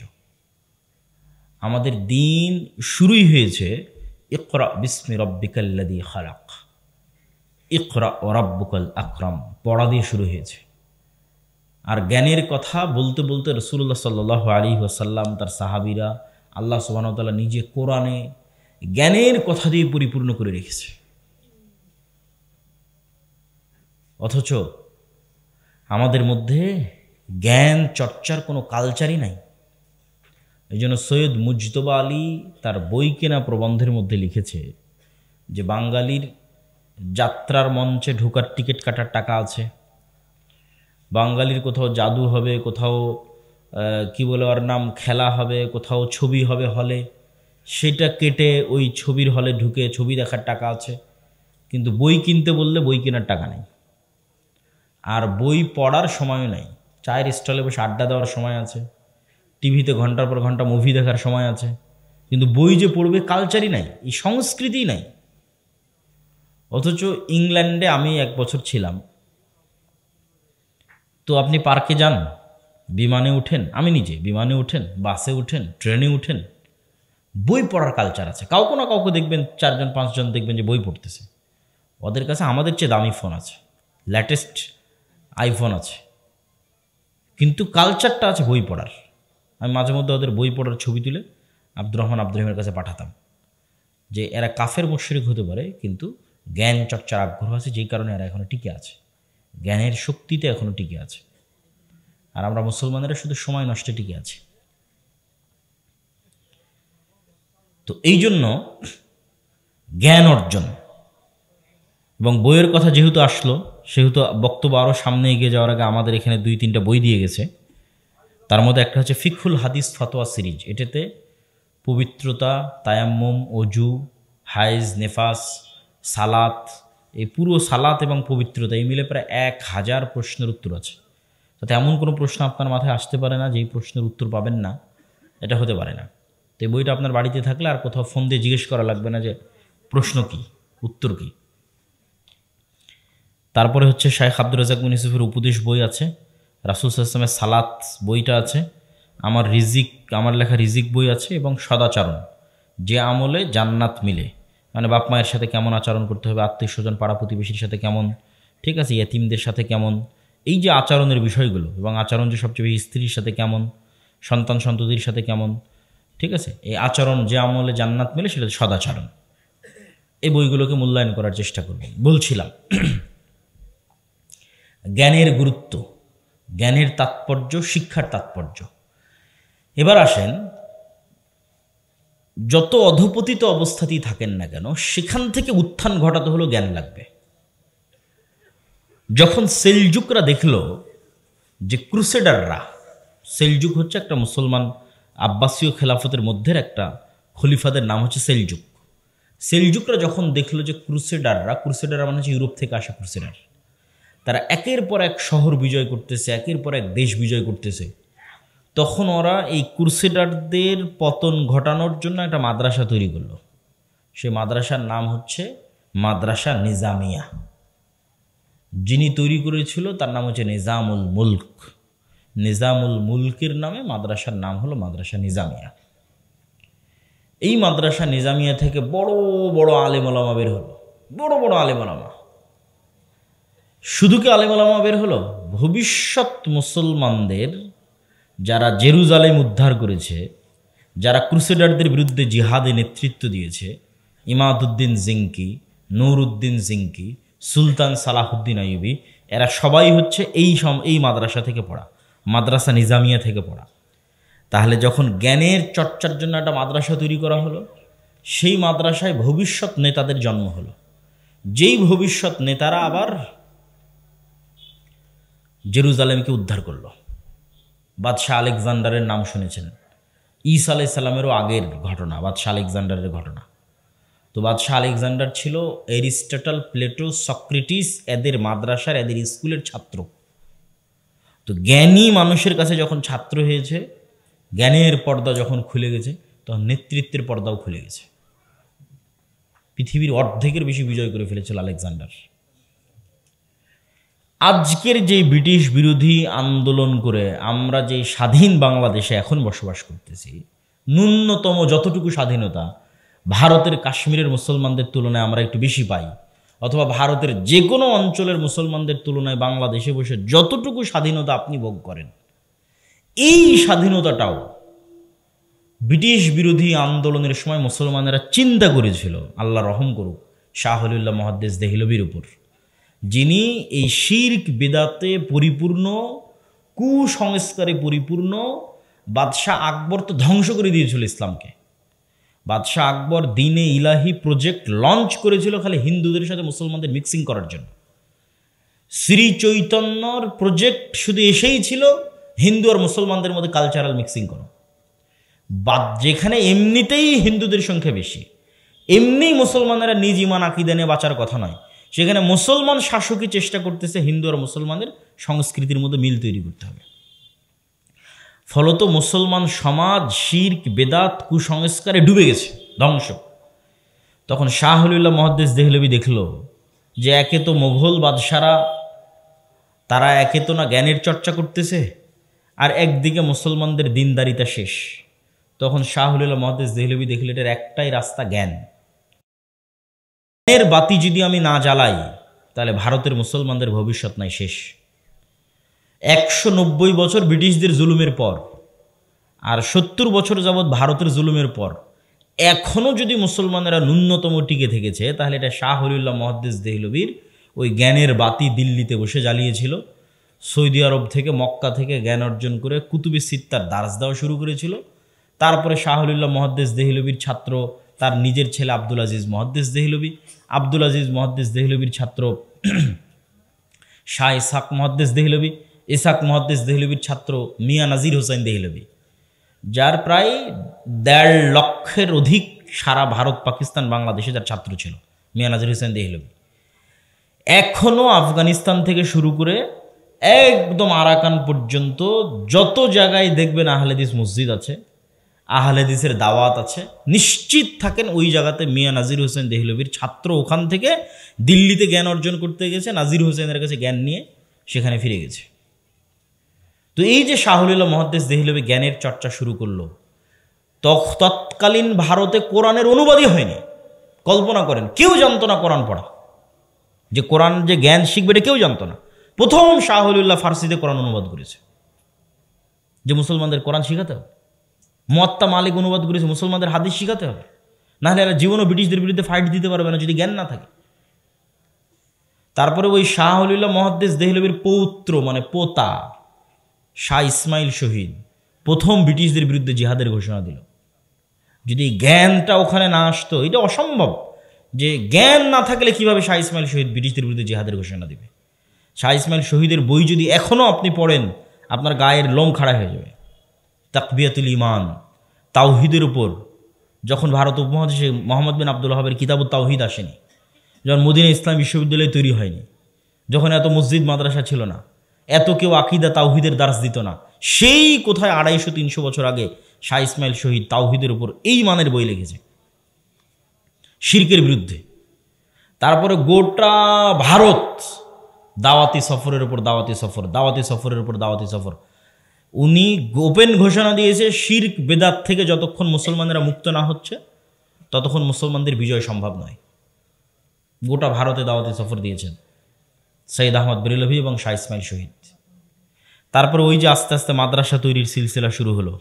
আমাদের দিন শুরুই হয়েছে ইকরা বিস্মি রব্বিকাল্লাযী খালাক, ইকরা ওয়া রাব্বুকাল আকরাম, পড়া দিয়ে শুরু হয়েছে। আর জ্ঞানের কথা বলতে বলতে রাসূলুল্লাহ সাল্লাল্লাহু আলাইহি ওয়াসাল্লাম, তার সাহাবীরা, আল্লাহ সুবহানাহু ওয়া তাআলা নিজে কোরআনে জ্ঞানের কথা দিয়ে পরিপূর্ণ করে রেখেছে। অথচ আমাদের মধ্যে জ্ঞান চর্চার কোনো কালচারই নাই। এই জন্য সৈয়দ মুজতবা আলী তার বই কেনা প্রবন্ধের মধ্যে লিখেছে যে বাঙালির যাত্রার মঞ্চে ঢোকার টিকিট কাটার টাকা আছে, বাঙালির কোথাও জাদু হবে, কোথাও কি বলে ওর নাম, খেলা হবে, কোথাও ছবি হবে হলে, সেটা কেটে ওই ছবির হলে ঢুকে ছবি দেখার টাকা আছে। কিন্তু বই কিনতে বললে বই কেনার টাকা নেই, আর বই পড়ার সময়ও নেই। চায়ের স্টলে বসে আড্ডা দেওয়ার সময় আছে, টিভিতে ঘন্টার পর ঘন্টা মুভি দেখার সময় আছে, কিন্তু বই যে পড়বে কালচারই নাই, এই সংস্কৃতিই নাই। অথচ ইংল্যান্ডে আমি 1 বছর ছিলাম, তো আপনি পার্কে যান, বিমানে উঠেন, আমি নিজে বিমানে উঠেন, বাসে উঠেন, ট্রেনে উঠেন, বই পড়ার কালচার আছে। কাউকে না কাউকে দেখবেন, 4-5 জন দেখবেন যে বই পড়তেছে। ওদের কাছে আমাদের চেয়ে দামি ফোন আছে, লেটেস্ট আইফোন আছে, কিন্তু কালচারটা আছে বই পড়ার। আমি মাঝে মধ্যে ওদের বই পড়ার ছবি তুলে আব্দুর রহমান আব্দুর রহিমের কাছে পাঠাতাম, যে এরা কাফের মুশরিক হতে পারে, কিন্তু জ্ঞান চর্চার আগ্রহ আছে, যেই কারণে এরা এখনো টিকে আছে, জ্ঞানের শক্তিতে এখনো টিকে আছে। আর আমরা মুসলমানেরা শুধু সময় নষ্টে টিকে আছি। তো এই জন্য জ্ঞান অর্জন এবং বইয়ের কথা যেহেতু আসলো, সেহেতু বক্তব্য আরও সামনে এগিয়ে যাওয়ার আগে আমাদের এখানে 2-3টা বই দিয়ে গেছে। তার মধ্যে একটা হচ্ছে ফিকহুল হাদিস ফতোয়া সিরিজ। এটাতে পবিত্রতা, তায়াম্মুম, অজু, হাইজ, নেফাস, সালাত, এই পুরো সালাত এবং পবিত্রতা এই মিলে প্রায় 1000 প্রশ্নের উত্তর আছে। তাতে এমন কোনো প্রশ্ন আপনার মাথায় আসতে পারে না যেই প্রশ্নের উত্তর পাবেন না, এটা হতে পারে না। তো এই বইটা আপনার বাড়িতে থাকলে আর কোথাও ফোন দিয়ে জিজ্ঞেস করা লাগবে না যে প্রশ্ন কি, উত্তর কি। তারপরে হচ্ছে শাইখ আব্দুর রাজ্জাক বিন ইউসুফের উপদেশ বই আছে, রাসূল সাল্লাল্লাহু আলাইহি ওয়াসাল্লামের সালাত বইটা আছে, আমার লেখা রিজিক বই আছে, এবং সদাচরণ, যে আমলে জান্নাত মিলে, মানে বাপ মায়ের সাথে কেমন আচরণ করতে হবে, আত্মীয় স্বজন পাড়া প্রতিবেশীর সাথে কেমন, ঠিক আছে, ইয়েতিমদের সাথে কেমন, এই যে আচরণের বিষয়গুলো, এবং আচরণ যে সবচেয়ে বেশি স্ত্রীর সাথে কেমন, সন্তান সন্ততির সাথে কেমন, ঠিক আছে, এই আচরণ যে আমলে জান্নাত মিলে সেটা সদাচরণ। এই বইগুলোকে মূল্যায়ন করার চেষ্টা করবেন। বলছিলাম জ্ঞানের গুরুত্ব, জ্ঞানের তাৎপর্য, শিক্ষার তাৎপর্য। এবার আসেন, যত অধপতিত অবস্থাতেই থাকেন না কেন, সেখান থেকে উত্থান ঘটাতে হলো জ্ঞান লাগবে। যখন সেলজুকরা দেখল যে ক্রুসেডাররা, সেলজুক হচ্ছে একটা মুসলমান আব্বাসীয় খেলাফতের মধ্যে একটা খলিফাদের নাম হচ্ছে সেলজুক। সেলজুকরা যখন দেখলো যে ক্রুসেডাররা মানে হচ্ছে ইউরোপ থেকে আসা ক্রুসেডার, তারা একের পর এক শহর বিজয় করতেছে, একের পর এক দেশ বিজয় করতেছে, তখন ওরা এই ক্রুসেডারদের পতন ঘটানোর জন্য একটা মাদ্রাসা তৈরি করলো। সেই মাদ্রাসার নাম হচ্ছে মাদ্রাসা নিজামিয়া। যিনি তৈরি করেছিল তার নাম হচ্ছে নিজামুল মুলক। নিজামুল মুলকের নামে মাদ্রাসার নাম হলো মাদ্রাসা নিজামিয়া। এই মাদ্রাসা নিজামিয়া থেকে বড় বড় আলেম ওলামা বের হলো, বড় বড় আলেম ওলামা। শুধু কি আলেম ওলামা বের হলো, ভবিষ্যৎ মুসলমানদের যারা জেরুজালেম উদ্ধার করেছে, যারা ক্রুসেডারদের বিরুদ্ধে জিহাদে নেতৃত্ব দিয়েছে, ইমাদউদ্দিন জিঙ্কি, নূরউদ্দিন জিঙ্কি, সুলতান সালাহুদ্দিন আইয়ুবী, এরা সবাই হচ্ছে এই মাদ্রাসা থেকে পড়া, মাদ্রাসা নিজামিয়া থেকে পড়া। তাহলে যখন জ্ঞানের চর্চার জন্য একটা মাদ্রাসা তৈরি করা হলো, সেই মাদ্রাসায় ভবিষ্যৎ নেতাদের জন্ম হলো, যেই ভবিষ্যৎ নেতারা আবার জেরুজালেমকে উদ্ধার করলো। বাদশাহ আলেকজান্ডারের নাম শুনেছেন, ঈসা আলাইহিস সালামেরও আগের ঘটনা, বাদশাহ আলেকজান্ডারের ঘটনা। তো বাদশাহ আলেকজান্ডার ছিল এরিস্টটল, প্লেটো, সক্রেটিস এদের মাদ্রাসার, এদের স্কুলের ছাত্র। তো জ্ঞানী মানুষের কাছে যখন ছাত্র হয়েছে, জ্ঞানের পর্দা যখন খুলে গেছে, তখন নেতৃত্বের পর্দাও খুলে গেছে। পৃথিবীর অর্ধেকের বেশি বিজয় করে ফেলেছিল আলেকজান্ডার। আজকের যে ব্রিটিশ বিরোধী আন্দোলন করে আমরা যে স্বাধীন বাংলাদেশে এখন বসবাস করতেছি, ন্যূনতম যতটুকু স্বাধীনতা ভারতের কাশ্মীরের মুসলমানদের তুলনায় আমরা একটু বেশি পাই, অথবা ভারতের যে কোনো অঞ্চলের মুসলমানদের তুলনায় বাংলাদেশে বসে যতটুকু স্বাধীনতা আপনি ভোগ করেন, এই স্বাধীনতাটাও ব্রিটিশ বিরোধী আন্দোলনের সময় মুসলমানেরা চিন্তা করেছিল, আল্লাহ রহম করুক, শাহ ওলিউল্লাহ মুহাদ্দিস দেহলভির উপর, যিনি এই শিরক বিদআতে পরিপূর্ণ, কুসংস্কারে পরিপূর্ণ। বাদশাহ আকবর তো ধ্বংস করে দিয়েছিল ইসলামকে। বাদশাহ আকবর দ্বীনে ইলাহি প্রজেক্ট লঞ্চ করেছিল খালি হিন্দুদের সাথে মুসলমানদের মিক্সিং করার জন্য। শ্রী চৈতন্যর প্রজেক্ট শুধু এসেই ছিল হিন্দু আর মুসলমানদের মধ্যে কালচারাল মিক্সিং করো। যেখানে এমনিতেই হিন্দুদের সংখ্যা বেশি, এমনি মুসলমানেরা নিজ ইমান আকীদা নিয়ে বাঁচার কথা নয়, সেখানে মুসলমান শাসকই চেষ্টা করতেছে হিন্দু আর মুসলমানের সংস্কৃতির মধ্যে মিল তৈরি করতে হবে। ফলত মুসলমান সমাজ শিরক বেদাত কুসংস্কারে ডুবে গেছে, ধ্বংস। তখন শাহ ওলিউল্লাহ মুহাদ্দিস দেহলভী দেখল যে একে তো মোগল বাদশারা, তারা একে তো না জ্ঞানের চর্চা করতেছে, আর একদিকে মুসলমানদের দিনদারিতা শেষ। তখন শাহ ওলিউল্লাহ মুহাদ্দিস দেহলভী দেখল এটার একটাই রাস্তা, জ্ঞান। জ্ঞানের বাতি যদি আমি না জ্বালাই, তাহলে ভারতের মুসলমানদের ভবিষ্যৎ নাই, শেষ। 190 বছর ব্রিটিশদের জুলুমের পর আর 70 বছর যাবৎ ভারতের জুলুমের পর এখনও যদি মুসলমানেরা ন্যূনতম টিকে থেকেছে, তাহলে এটা শাহ ওলিউল্লাহ মুহাদ্দিস দেহলভীর ওই জ্ঞানের বাতি দিল্লিতে বসে জ্বালিয়েছিল। সৌদি আরব থেকে, মক্কা থেকে জ্ঞান অর্জন করে কুতুবে সিত্তার দার্স দেওয়া শুরু করেছিল। তারপরে শাহ ওলিউল্লাহ মুহাদ্দিস দেহলভীর ছাত্র তার নিজের ছেলে আব্দুল আজিজ মুহাদ্দিস দেহলভী, আব্দুল আজিজ মুহাদ্দিস দেহলভীর ছাত্র শাহ ইসহাক মুহাদ্দিস দেহলভী, ইসহাক মুহাদ্দিস দেহলভীর ছাত্র মিয়া নাজির হোসেন দেহলভী, যার প্রায় 1.5 লক্ষের অধিক সারা ভারত, পাকিস্তান, বাংলাদেশে যার ছাত্র ছিল মিয়া নাজির হোসেন দেহলভী। এখনও আফগানিস্তান থেকে শুরু করে একদম আরাকান পর্যন্ত যত জায়গায় দেখবেন আহলে হাদিস মসজিদ আছে, আহলে হাদিসের দাওয়াত আছে, নিশ্চিত থাকেন ওই জায়গাতে মিয়া নাজির হোসেন দেহলভীর ছাত্র ওখান থেকে দিল্লিতে জ্ঞান অর্জন করতে গেছে, নাজির হোসেনের কাছে জ্ঞান নিয়ে সেখানে ফিরে গেছে। তো এই যে শাহ ওলিউল্লাহ মুহাদ্দিস দেহলভী জ্ঞানের চর্চা শুরু করলো, তৎকালীন ভারতে কোরআনের অনুবাদই হয়নি। কল্পনা করেন, কেউ জানতো না কোরআন পড়া, যে কোরআন যে জ্ঞান শিখবে এটা কেউ জানতো না। প্রথম শাহ ওলিউল্লাহ ফার্সিতে কোরআন অনুবাদ করেছে, যে মুসলমানদের কোরআন শিখাতে হবে। মুয়াত্তা মালিক অনুবাদ করেছে, মুসলমানদের হাদিস শিখাতে হবে, নাহলে এরা জীবনও ব্রিটিশদের বিরুদ্ধে ফাইট দিতে পারবে না যদি জ্ঞান না থাকে। তারপরে ওই শাহ ওলিউল্লাহ মুহাদ্দিস দেহলভীর পৌত্র, মানে পোতা শাহ ইসমাইল শহীদ প্রথম ব্রিটিশদের বিরুদ্ধে জিহাদের ঘোষণা দিল। যদি জ্ঞানটা ওখানে না আসতো, এটা অসম্ভব যে জ্ঞান না থাকলে কিভাবে শাহ ইসমাইল শহীদ ব্রিটিশদের বিরুদ্ধে জিহাদের ঘোষণা দিবে। শাহ ইসমাইল শহীদের বই যদি এখনও আপনি পড়েন, আপনার গায়ের লোম খাড়া হয়ে যাবে। তাকবিয়াতুল ইমান, তাওহিদের উপর, যখন ভারত উপমহাদেশে মোহাম্মদ বিন আব্দুল ওয়াহাবের কিতাবুত তাওহিদ আসেনি, যখন মদিনা ইসলাম বিশ্ববিদ্যালয় তৈরি হয়নি, যখন এত মসজিদ মাদ্রাসা ছিল না, এত কেউ আকিদা তাওহিদের দার্স দিত না, সেই কোথায় 250-300 বছর আগে শাহ ইসমাইল শহীদ তাওহিদের উপর এই মানের বই লিখেছে শিরকের বিরুদ্ধে। তারপরে গোটা ভারত দাওয়াতি সফরের উপর দাওয়াতি সফর, দাওয়াতি সফরের উপর দাওয়াতি সফর। উনি ওপেন ঘোষণা দিয়েছে শিরক বেদাত থেকে যতক্ষণ মুসলমানেরা মুক্ত না হচ্ছে ততক্ষণ মুসলমানদের বিজয় সম্ভব নয়। গোটা ভারতে দাওয়াতি সফর দিয়েছেন সৈয়দ আহমদ বেরেলভী এবং শাহ ইসমাইল শহীদ। তারপর ওই যে আস্তে আস্তে মাদ্রাসা তৈরির সিলসিলা শুরু হলো,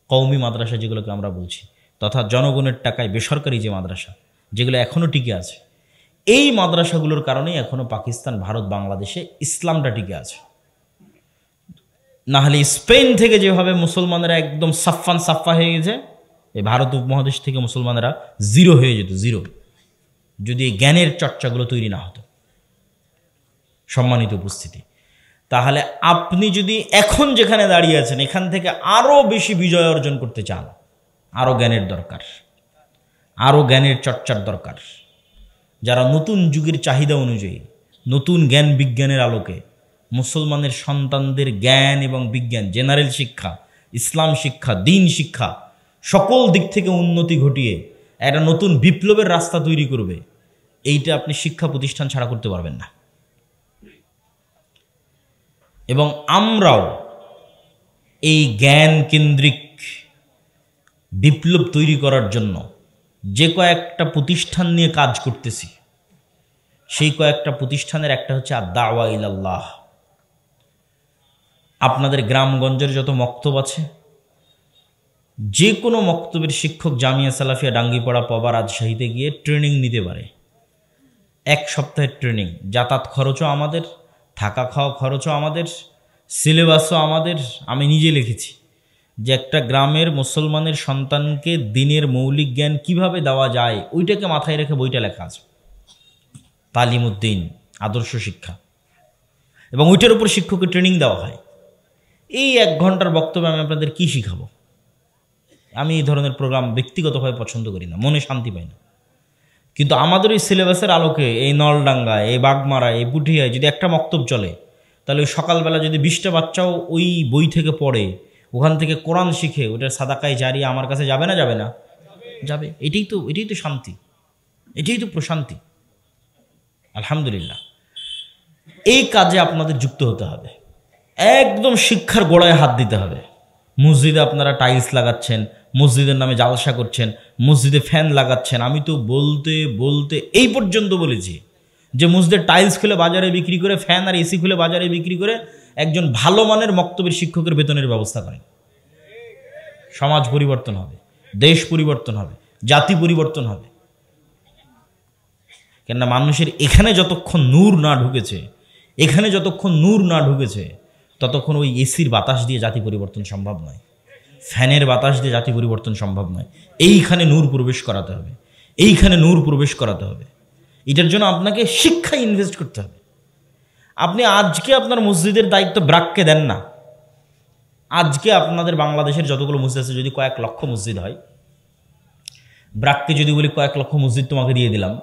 কওমি মাদ্রাসা যেগুলোকে আমরা বলছি, তথা জনগণের টাকায় বেসরকারি যে মাদ্রাসা যেগুলো এখনও টিকে আছে, এই মাদ্রাসাগুলোর কারণেই এখনও পাকিস্তান, ভারত, বাংলাদেশে ইসলামটা টিকে আছে। নাহলে স্পেন থেকে যেভাবে মুসলমানেরা একদম সাফা হয়ে গেছে, এই ভারত উপমহাদেশ থেকে মুসলমানেরা জিরো হয়ে যেত, জিরো, যদি এই জ্ঞানের চর্চাগুলো তৈরি না হতো। সম্মানিত উপস্থিতি, তাহলে আপনি যদি এখন যেখানে দাঁড়িয়ে আছেন এখান থেকে আরও বেশি বিজয় অর্জন করতে চান, আরও জ্ঞানের দরকার, আরও জ্ঞানের চর্চার দরকার। যারা নতুন যুগের চাহিদা অনুযায়ী নতুন জ্ঞান বিজ্ঞানের আলোকে মুসলমানের সন্তানদের জ্ঞান এবং বিজ্ঞান, জেনারেল শিক্ষা, ইসলাম শিক্ষা, দিন শিক্ষা সকল দিক থেকে উন্নতি ঘটিয়ে একটা নতুন বিপ্লবের রাস্তা তৈরি করবে, এইটা আপনি শিক্ষা প্রতিষ্ঠান ছাড়া করতে পারবেন না। এবং আমরাও এই জ্ঞান কেন্দ্রিক বিপ্লব তৈরি করার জন্য যে কয়েকটা প্রতিষ্ঠান নিয়ে কাজ করতেছি, সেই কয়েকটা প্রতিষ্ঠানের একটা হচ্ছে আদ-দাওয়া ইলাল্লাহ। আপনাদের গ্রামগঞ্জের যত মক্তব আছে, যে কোনো মক্তবের শিক্ষক জামিয়া সালাফিয়া ডাঙ্গিপাড়া, পবা, রাজশাহীতে গিয়ে ট্রেনিং নিতে পারে। 1 সপ্তাহের ট্রেনিং, যাতায়াত খরচও আমাদের, থাকা খাওয়া খরচও আমাদের, সিলেবাসও আমাদের। আমি নিজে লিখেছি যে একটা গ্রামের মুসলমানের সন্তানকে দিনের মৌলিক জ্ঞান কিভাবে দেওয়া যায় ওইটাকে মাথায় রেখে বইটা লেখা আছে, তালিমউদ্দিন, আদর্শ শিক্ষা, এবং ওইটার উপর শিক্ষকের ট্রেনিং দেওয়া হয়। এই 1 ঘন্টার বক্তব্যে আমি আপনাদের কী শিখাবো? আমি এই ধরনের প্রোগ্রাম ব্যক্তিগতভাবে পছন্দ করি না, মনে শান্তি পাই না। কিন্তু আমাদের ওই সিলেবাসের আলোকে এই নলডাঙ্গা, এই বাগমারা, এই পুঠিয়ায় যদি একটা মক্তব চলে, তাহলে ওই সকালবেলা যদি 20টা বাচ্চাও ওই বই থেকে পড়ে, ওখান থেকে কোরআন শিখে, ওটার সাদাকায় জারিয়া আমার কাছে যাবে না? যাবে না? যাবে। এটাই তো শান্তি, এটাই তো প্রশান্তি। আলহামদুলিল্লাহ, এই কাজে আপনাদের যুক্ত হতে হবে, একদম শিক্ষার গোড়ায় হাত দিতে হবে। মসজিদে আপনারা টাইলস লাগাচ্ছেন, মসজিদের নামে জালসা করছেন, মসজিদে ফ্যান লাগাচ্ছেন। আমি তো বলতে বলতে এই পর্যন্ত বলেছি যে মসজিদের টাইলস খুলে বাজারে বিক্রি করে, ফ্যান আর এসি খুলে বাজারে বিক্রি করে একজন ভালো মানের মক্তবের শিক্ষকের বেতনের ব্যবস্থা করেন। সমাজ পরিবর্তন হবে, দেশ পরিবর্তন হবে, জাতি পরিবর্তন হবে। কেননা মানুষের এখানে যতক্ষণ নূর না ঢুকেছে, এখানে যতক্ষণ নূর না ঢুকেছে, ততক্ষণ ওই এসির বাতাস দিয়ে জাতি পরিবর্তন সম্ভব নয়, ফ্যানের বাতাস দিয়ে জাতি পরিবর্তন সম্ভব নয়। এইখানে নূর প্রবেশ করাতে হবে, এইখানে নূর প্রবেশ করাতে হবে। এটার জন্য আপনাকে শিক্ষায় ইনভেস্ট করতে হবে। আপনি আজকে আপনার মসজিদের দায়িত্ব ব্রাককে দেন না। আজকে আপনাদের বাংলাদেশের যতগুলো মসজিদ আছে, যদি কয়েক লক্ষ মসজিদ হয়, ব্রাককে যদি বলি কয়েক লক্ষ মসজিদ তোমাকে দিয়ে দিলাম,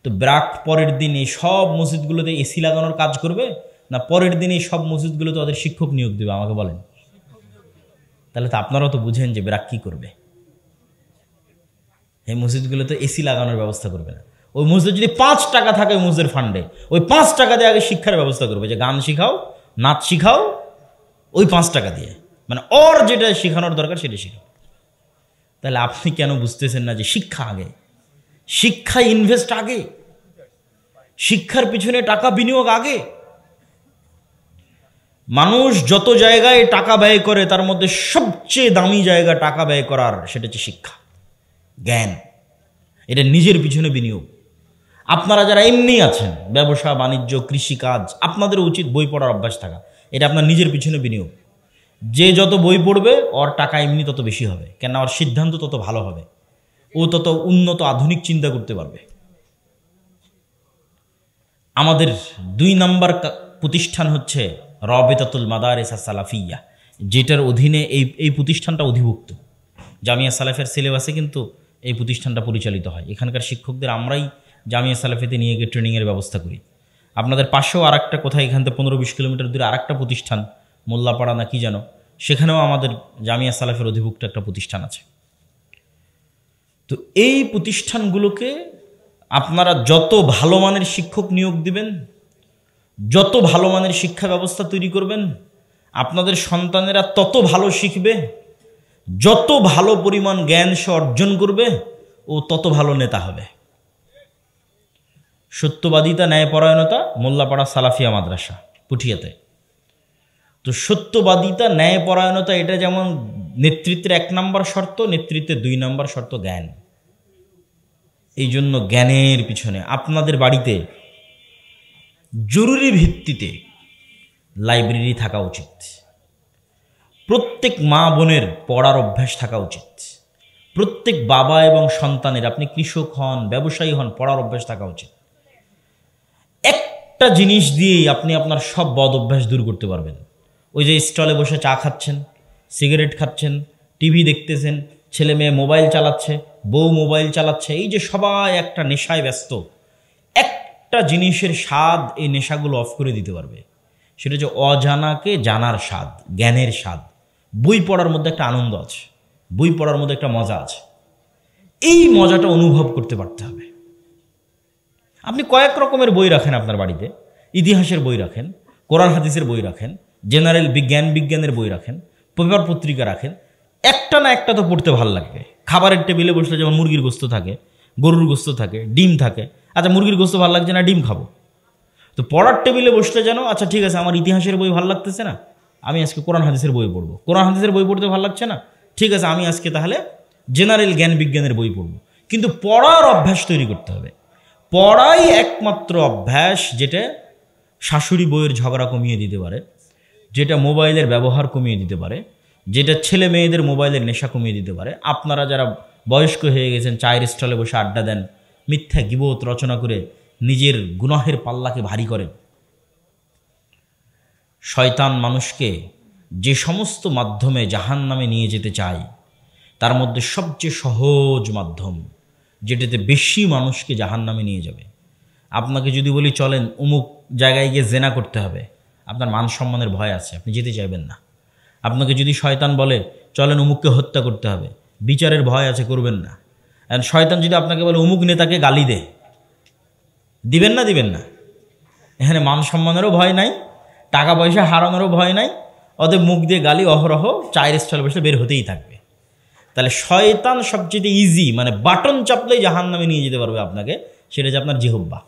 তো ব্রাক পরের দিন এই সব মসজিদগুলোতে এসি লাগানোর কাজ করবে, না পরের দিন এই সব মসজিদগুলোতে ওদের শিক্ষক নিয়োগ দেবে? আমাকে বলেন। তাহলে তো আপনারাও তো বুঝেন যে ব্রাক কী করবে। এই মসজিদগুলোতে এসি লাগানোর ব্যবস্থা করবে না। ওই মসজিদ যদি 5 টাকা থাকে ওই মসজিদের ফান্ডে, ওই 5 টাকা দিয়ে আগে শিক্ষার ব্যবস্থা করবে, যে গান শিখাও, নাচ শিখাও, ওই 5 টাকা দিয়ে, মানে ওর যেটা শেখানোর দরকার সেটা শেখাও। তাহলে আপনি কেন বুঝতেছেন না যে শিক্ষা আগে, শিক্ষা ইনভেস্ট আগে, শিক্ষার পিছনে টাকা বিনিয়োগ আগে। মানুষ যত জায়গায় টাকা ব্যয় করে তার মধ্যে সবচেয়ে দামি জায়গা টাকা ব্যয় করার, সেটা হচ্ছে শিক্ষা, জ্ঞান। এটা নিজের পিছনে বিনিয়োগ। আপনারা যারা এমনি আছেন, ব্যবসা বাণিজ্য, কৃষিকাজ, আপনাদের উচিত বই পড়ার অভ্যাস থাকা। এটা আপনার নিজের পিছনে বিনিয়োগ। যে যত বই পড়বে ওর টাকা এমনি তত বেশি হবে, কেন ওর সিদ্ধান্ত তত ভালো হবে, ও তত উন্নত আধুনিক চিন্তা করতে পারবে। আমাদের 2 নম্বর প্রতিষ্ঠান হচ্ছে রাবিতাতুল মাদারিস আস-সালাফিয়া, যেটার অধীনে এই প্রতিষ্ঠানটা অধিভুক্ত। জামিয়া সালাফের সিলেবাসে কিন্তু এই প্রতিষ্ঠানটা পরিচালিত হয়। এখানকার শিক্ষকদের আমরাই জামিয়া সালাফিতে নিয়ে গিয়ে ট্রেনিংয়ের ব্যবস্থা করি। আপনাদের পাশেও আরেকটা কোথায়, এখান থেকে 15-20 কিলোমিটার দূরে আরেকটা প্রতিষ্ঠান, মোল্লাপাড়া না কি যেন, সেখানেও আমাদের জামিয়া সালাফের অধিভুক্ত একটা প্রতিষ্ঠান আছে। তো এই প্রতিষ্ঠানগুলোকে আপনারা যত ভালো মানের শিক্ষক নিয়োগ দিবেন, যত ভালো মানের শিক্ষা ব্যবস্থা তৈরি করবেন, আপনাদের সন্তানেরা তত ভালো শিখবে, যত ভালো পরিমাণ জ্ঞান সে অর্জন করবে ও তত ভালো নেতা হবে। সত্যবাদিতা, ন্যায়পরায়ণতা, মোল্লাপাড়া সালাফিয়া মাদ্রাসা পুঠিয়াতে। তো সত্যবাদিতা, ন্যায়পরায়ণতা এটা যেমন নেতৃত্বের 1 নম্বর শর্ত, নেতৃত্বের 2 নম্বর শর্ত জ্ঞান। এই জন্য জ্ঞানের পিছনে আপনাদের বাড়িতে জরুরি ভিত্তিতে লাইব্রেরি থাকা উচিত। প্রত্যেক মা বোনের পড়ার অভ্যাস থাকা উচিত। প্রত্যেক বাবা এবং সন্তানের, আপনি কৃষক হন, ব্যবসায়ী হন, পড়ার অভ্যাস থাকা উচিত। একটা জিনিস দিয়েই আপনি আপনার সব বদ অভ্যাস দূর করতে পারবেন। ওই যে স্টলে বসে চা খাচ্ছেন, সিগারেট খাচ্ছেন, টিভি দেখতেছেন, ছেলে মেয়ে মোবাইল চালাচ্ছে, বউ মোবাইল চালাচ্ছে, এই যে সবাই একটা নেশায় ব্যস্ত, একটা জিনিসের স্বাদ এই নেশাগুলো অফ করে দিতে পারবে। সেটা হচ্ছে অজানাকে জানার স্বাদ, জ্ঞানের স্বাদ। বই পড়ার মধ্যে একটা আনন্দ আছে, বই পড়ার মধ্যে একটা মজা আছে। এই মজাটা অনুভব করতে পারতে হবে। আপনি কয়েক রকমের বই রাখেন আপনার বাড়িতে, ইতিহাসের বই রাখেন, কোরআন হাদিসের বই রাখেন, জেনারেল বিজ্ঞানের বই রাখেন, পেপার পত্রিকা রাখেন, একটা না একটা তো পড়তে ভালো লাগবে। খাবারের টেবিলে বসলে যেমন মুরগির গোস্ত থাকে, গরুর গোস্ত থাকে, ডিম থাকে। আচ্ছা, মুরগির গোস্ত ভালো লাগছে না, ডিম খাবো। তো পড়ার টেবিলে বসলে যেন, আচ্ছা ঠিক আছে, আমার ইতিহাসের বই ভালো লাগতেছে না, আমি আজকে কোরআন হাদিসের বই পড়বো। কোরআন হাদিসের বই পড়তে ভালো লাগছে না, ঠিক আছে, আমি আজকে তাহলে জেনারেল বিজ্ঞানের বই পড়বো। কিন্তু পড়ার অভ্যাস তৈরি করতে হবে। পড়াই একমাত্র অভ্যাস যেটা শাশুড়ি বইয়ের ঝগড়া কমিয়ে দিতে পারে, যেটা মোবাইলের ব্যবহার কমিয়ে দিতে পারে, যেটা ছেলে মেয়েদের মোবাইলের নেশা কমিয়ে দিতে পারে। আপনারা যারা বয়স্ক হয়ে গেছেন, চায়ের স্টলে বসে আড্ডা দেন, মিথ্যা গীবত রচনা করে নিজের গুনাহের পাল্লাকে ভারী করেন। শয়তান মানুষকে যে সমস্ত মাধ্যমে জাহান্নামে নিয়ে যেতে চায়, তার মধ্যে সবচেয়ে সহজ মাধ্যম, যেটাতে বেশি মানুষকে জাহান্নামে নিয়ে যাবে। আপনাকে যদি বলি চলেন অমুক জায়গায় গিয়ে জেনা করতে হবে, আপনার মান সম্মানের ভয় আছে, আপনি যেতে চাইবেন না। আপনাকে যদি শয়তান বলে চলেন অমুককে হত্যা করতে হবে, বিচারের ভয় আছে, করবেন না। আর শয়তান যদি আপনাকে বলে অমুক নেতাকে গালি দে, দিবেন না? এখানে মান সম্মানেরও ভয় নাই, টাকা পয়সা হারানোরও ভয় নাই, ওদের মুখ দিয়ে গালি অহরহ চায়ের স্টলে বসে বের হতেই থাকবে। তাহলে শয়তান সবচেয়ে ইজি, মানে বাটন চাপলেই জাহান্নামে নিয়ে যেতে পারবে আপনাকে, সেটা যে আপনার জিহ্বা।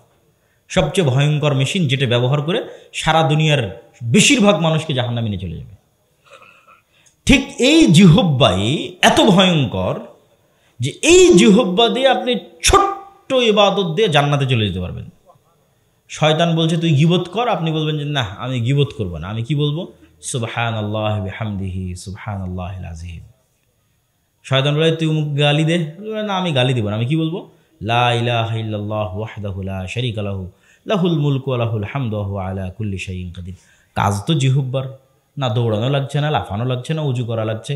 সবচেয়ে ভয়ঙ্কর মেশিন, যেটা ব্যবহার করে সারা দুনিয়ার বেশিরভাগ মানুষকে জাহান্নামে নিয়ে চলে যাবে। ঠিক এই জিহ্বাই এত ভয়ঙ্কর যে এই জিহ্বা দিয়ে আপনি ছোট্ট ইবাদত দিয়ে জান্নাতে চলে যেতে পারবেন। শয়তান বলছে তুই গীবত কর, আপনি বলবেন যে না আমি গীবত করব না, আমি কি বলবো? সুবহানাল্লাহি বিহামদিহি সুবহানাল্লাহিল আযীম। শয়তান বলে তুই মুখ গালি দে, না আমি গালি দিব না, আমি কি বলবো? লা ইলাহা ইল্লাল্লাহু ওয়াহদাহু লা শারীকা লাহু লাহুল মুলকু ওয়া লাহুল হামদু ওয়া হুয়া আলা কুল্লি শাইইন কাদির। কাজ তো জিহ্বার, না দৌড়ানো লাগছে, না লাফানো লাগছে, না উজু করা লাগছে।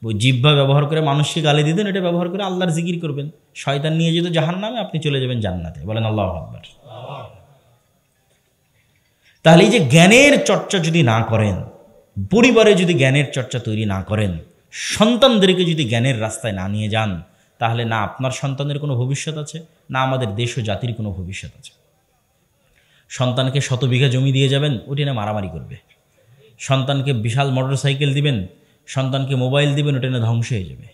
ওই জিহ্বা ব্যবহার করে মানুষকে গালি দিতেন, এটা ব্যবহার করে আল্লাহর জিকির করবেন। শয়তান নিয়ে যেত জাহান্নামে, আপনি চলে যাবেন জান্নাতে। বলেন আল্লাহু আকবার। তাহলে এই যে জ্ঞানের চর্চা যদি না করেন, পরিবারে যদি জ্ঞানের চর্চা তৈরি না করেন, সন্তানদেরকে যদি জ্ঞানের রাস্তায় না নিয়ে যান, তাহলে না আপনার সন্তানের কোনো ভবিষ্যৎ আছে, না আমাদের দেশ ও জাতির কোনো ভবিষ্যৎ আছে। সন্তানকে 100 বিঘা জমি দিয়ে যাবেন, ওটি না মারামারি করবে। সন্তানকে বিশাল মোটরসাইকেল দিবেন, সন্তানকে মোবাইল দিবেন, ওটা না ধ্বংস হয়ে যাবে।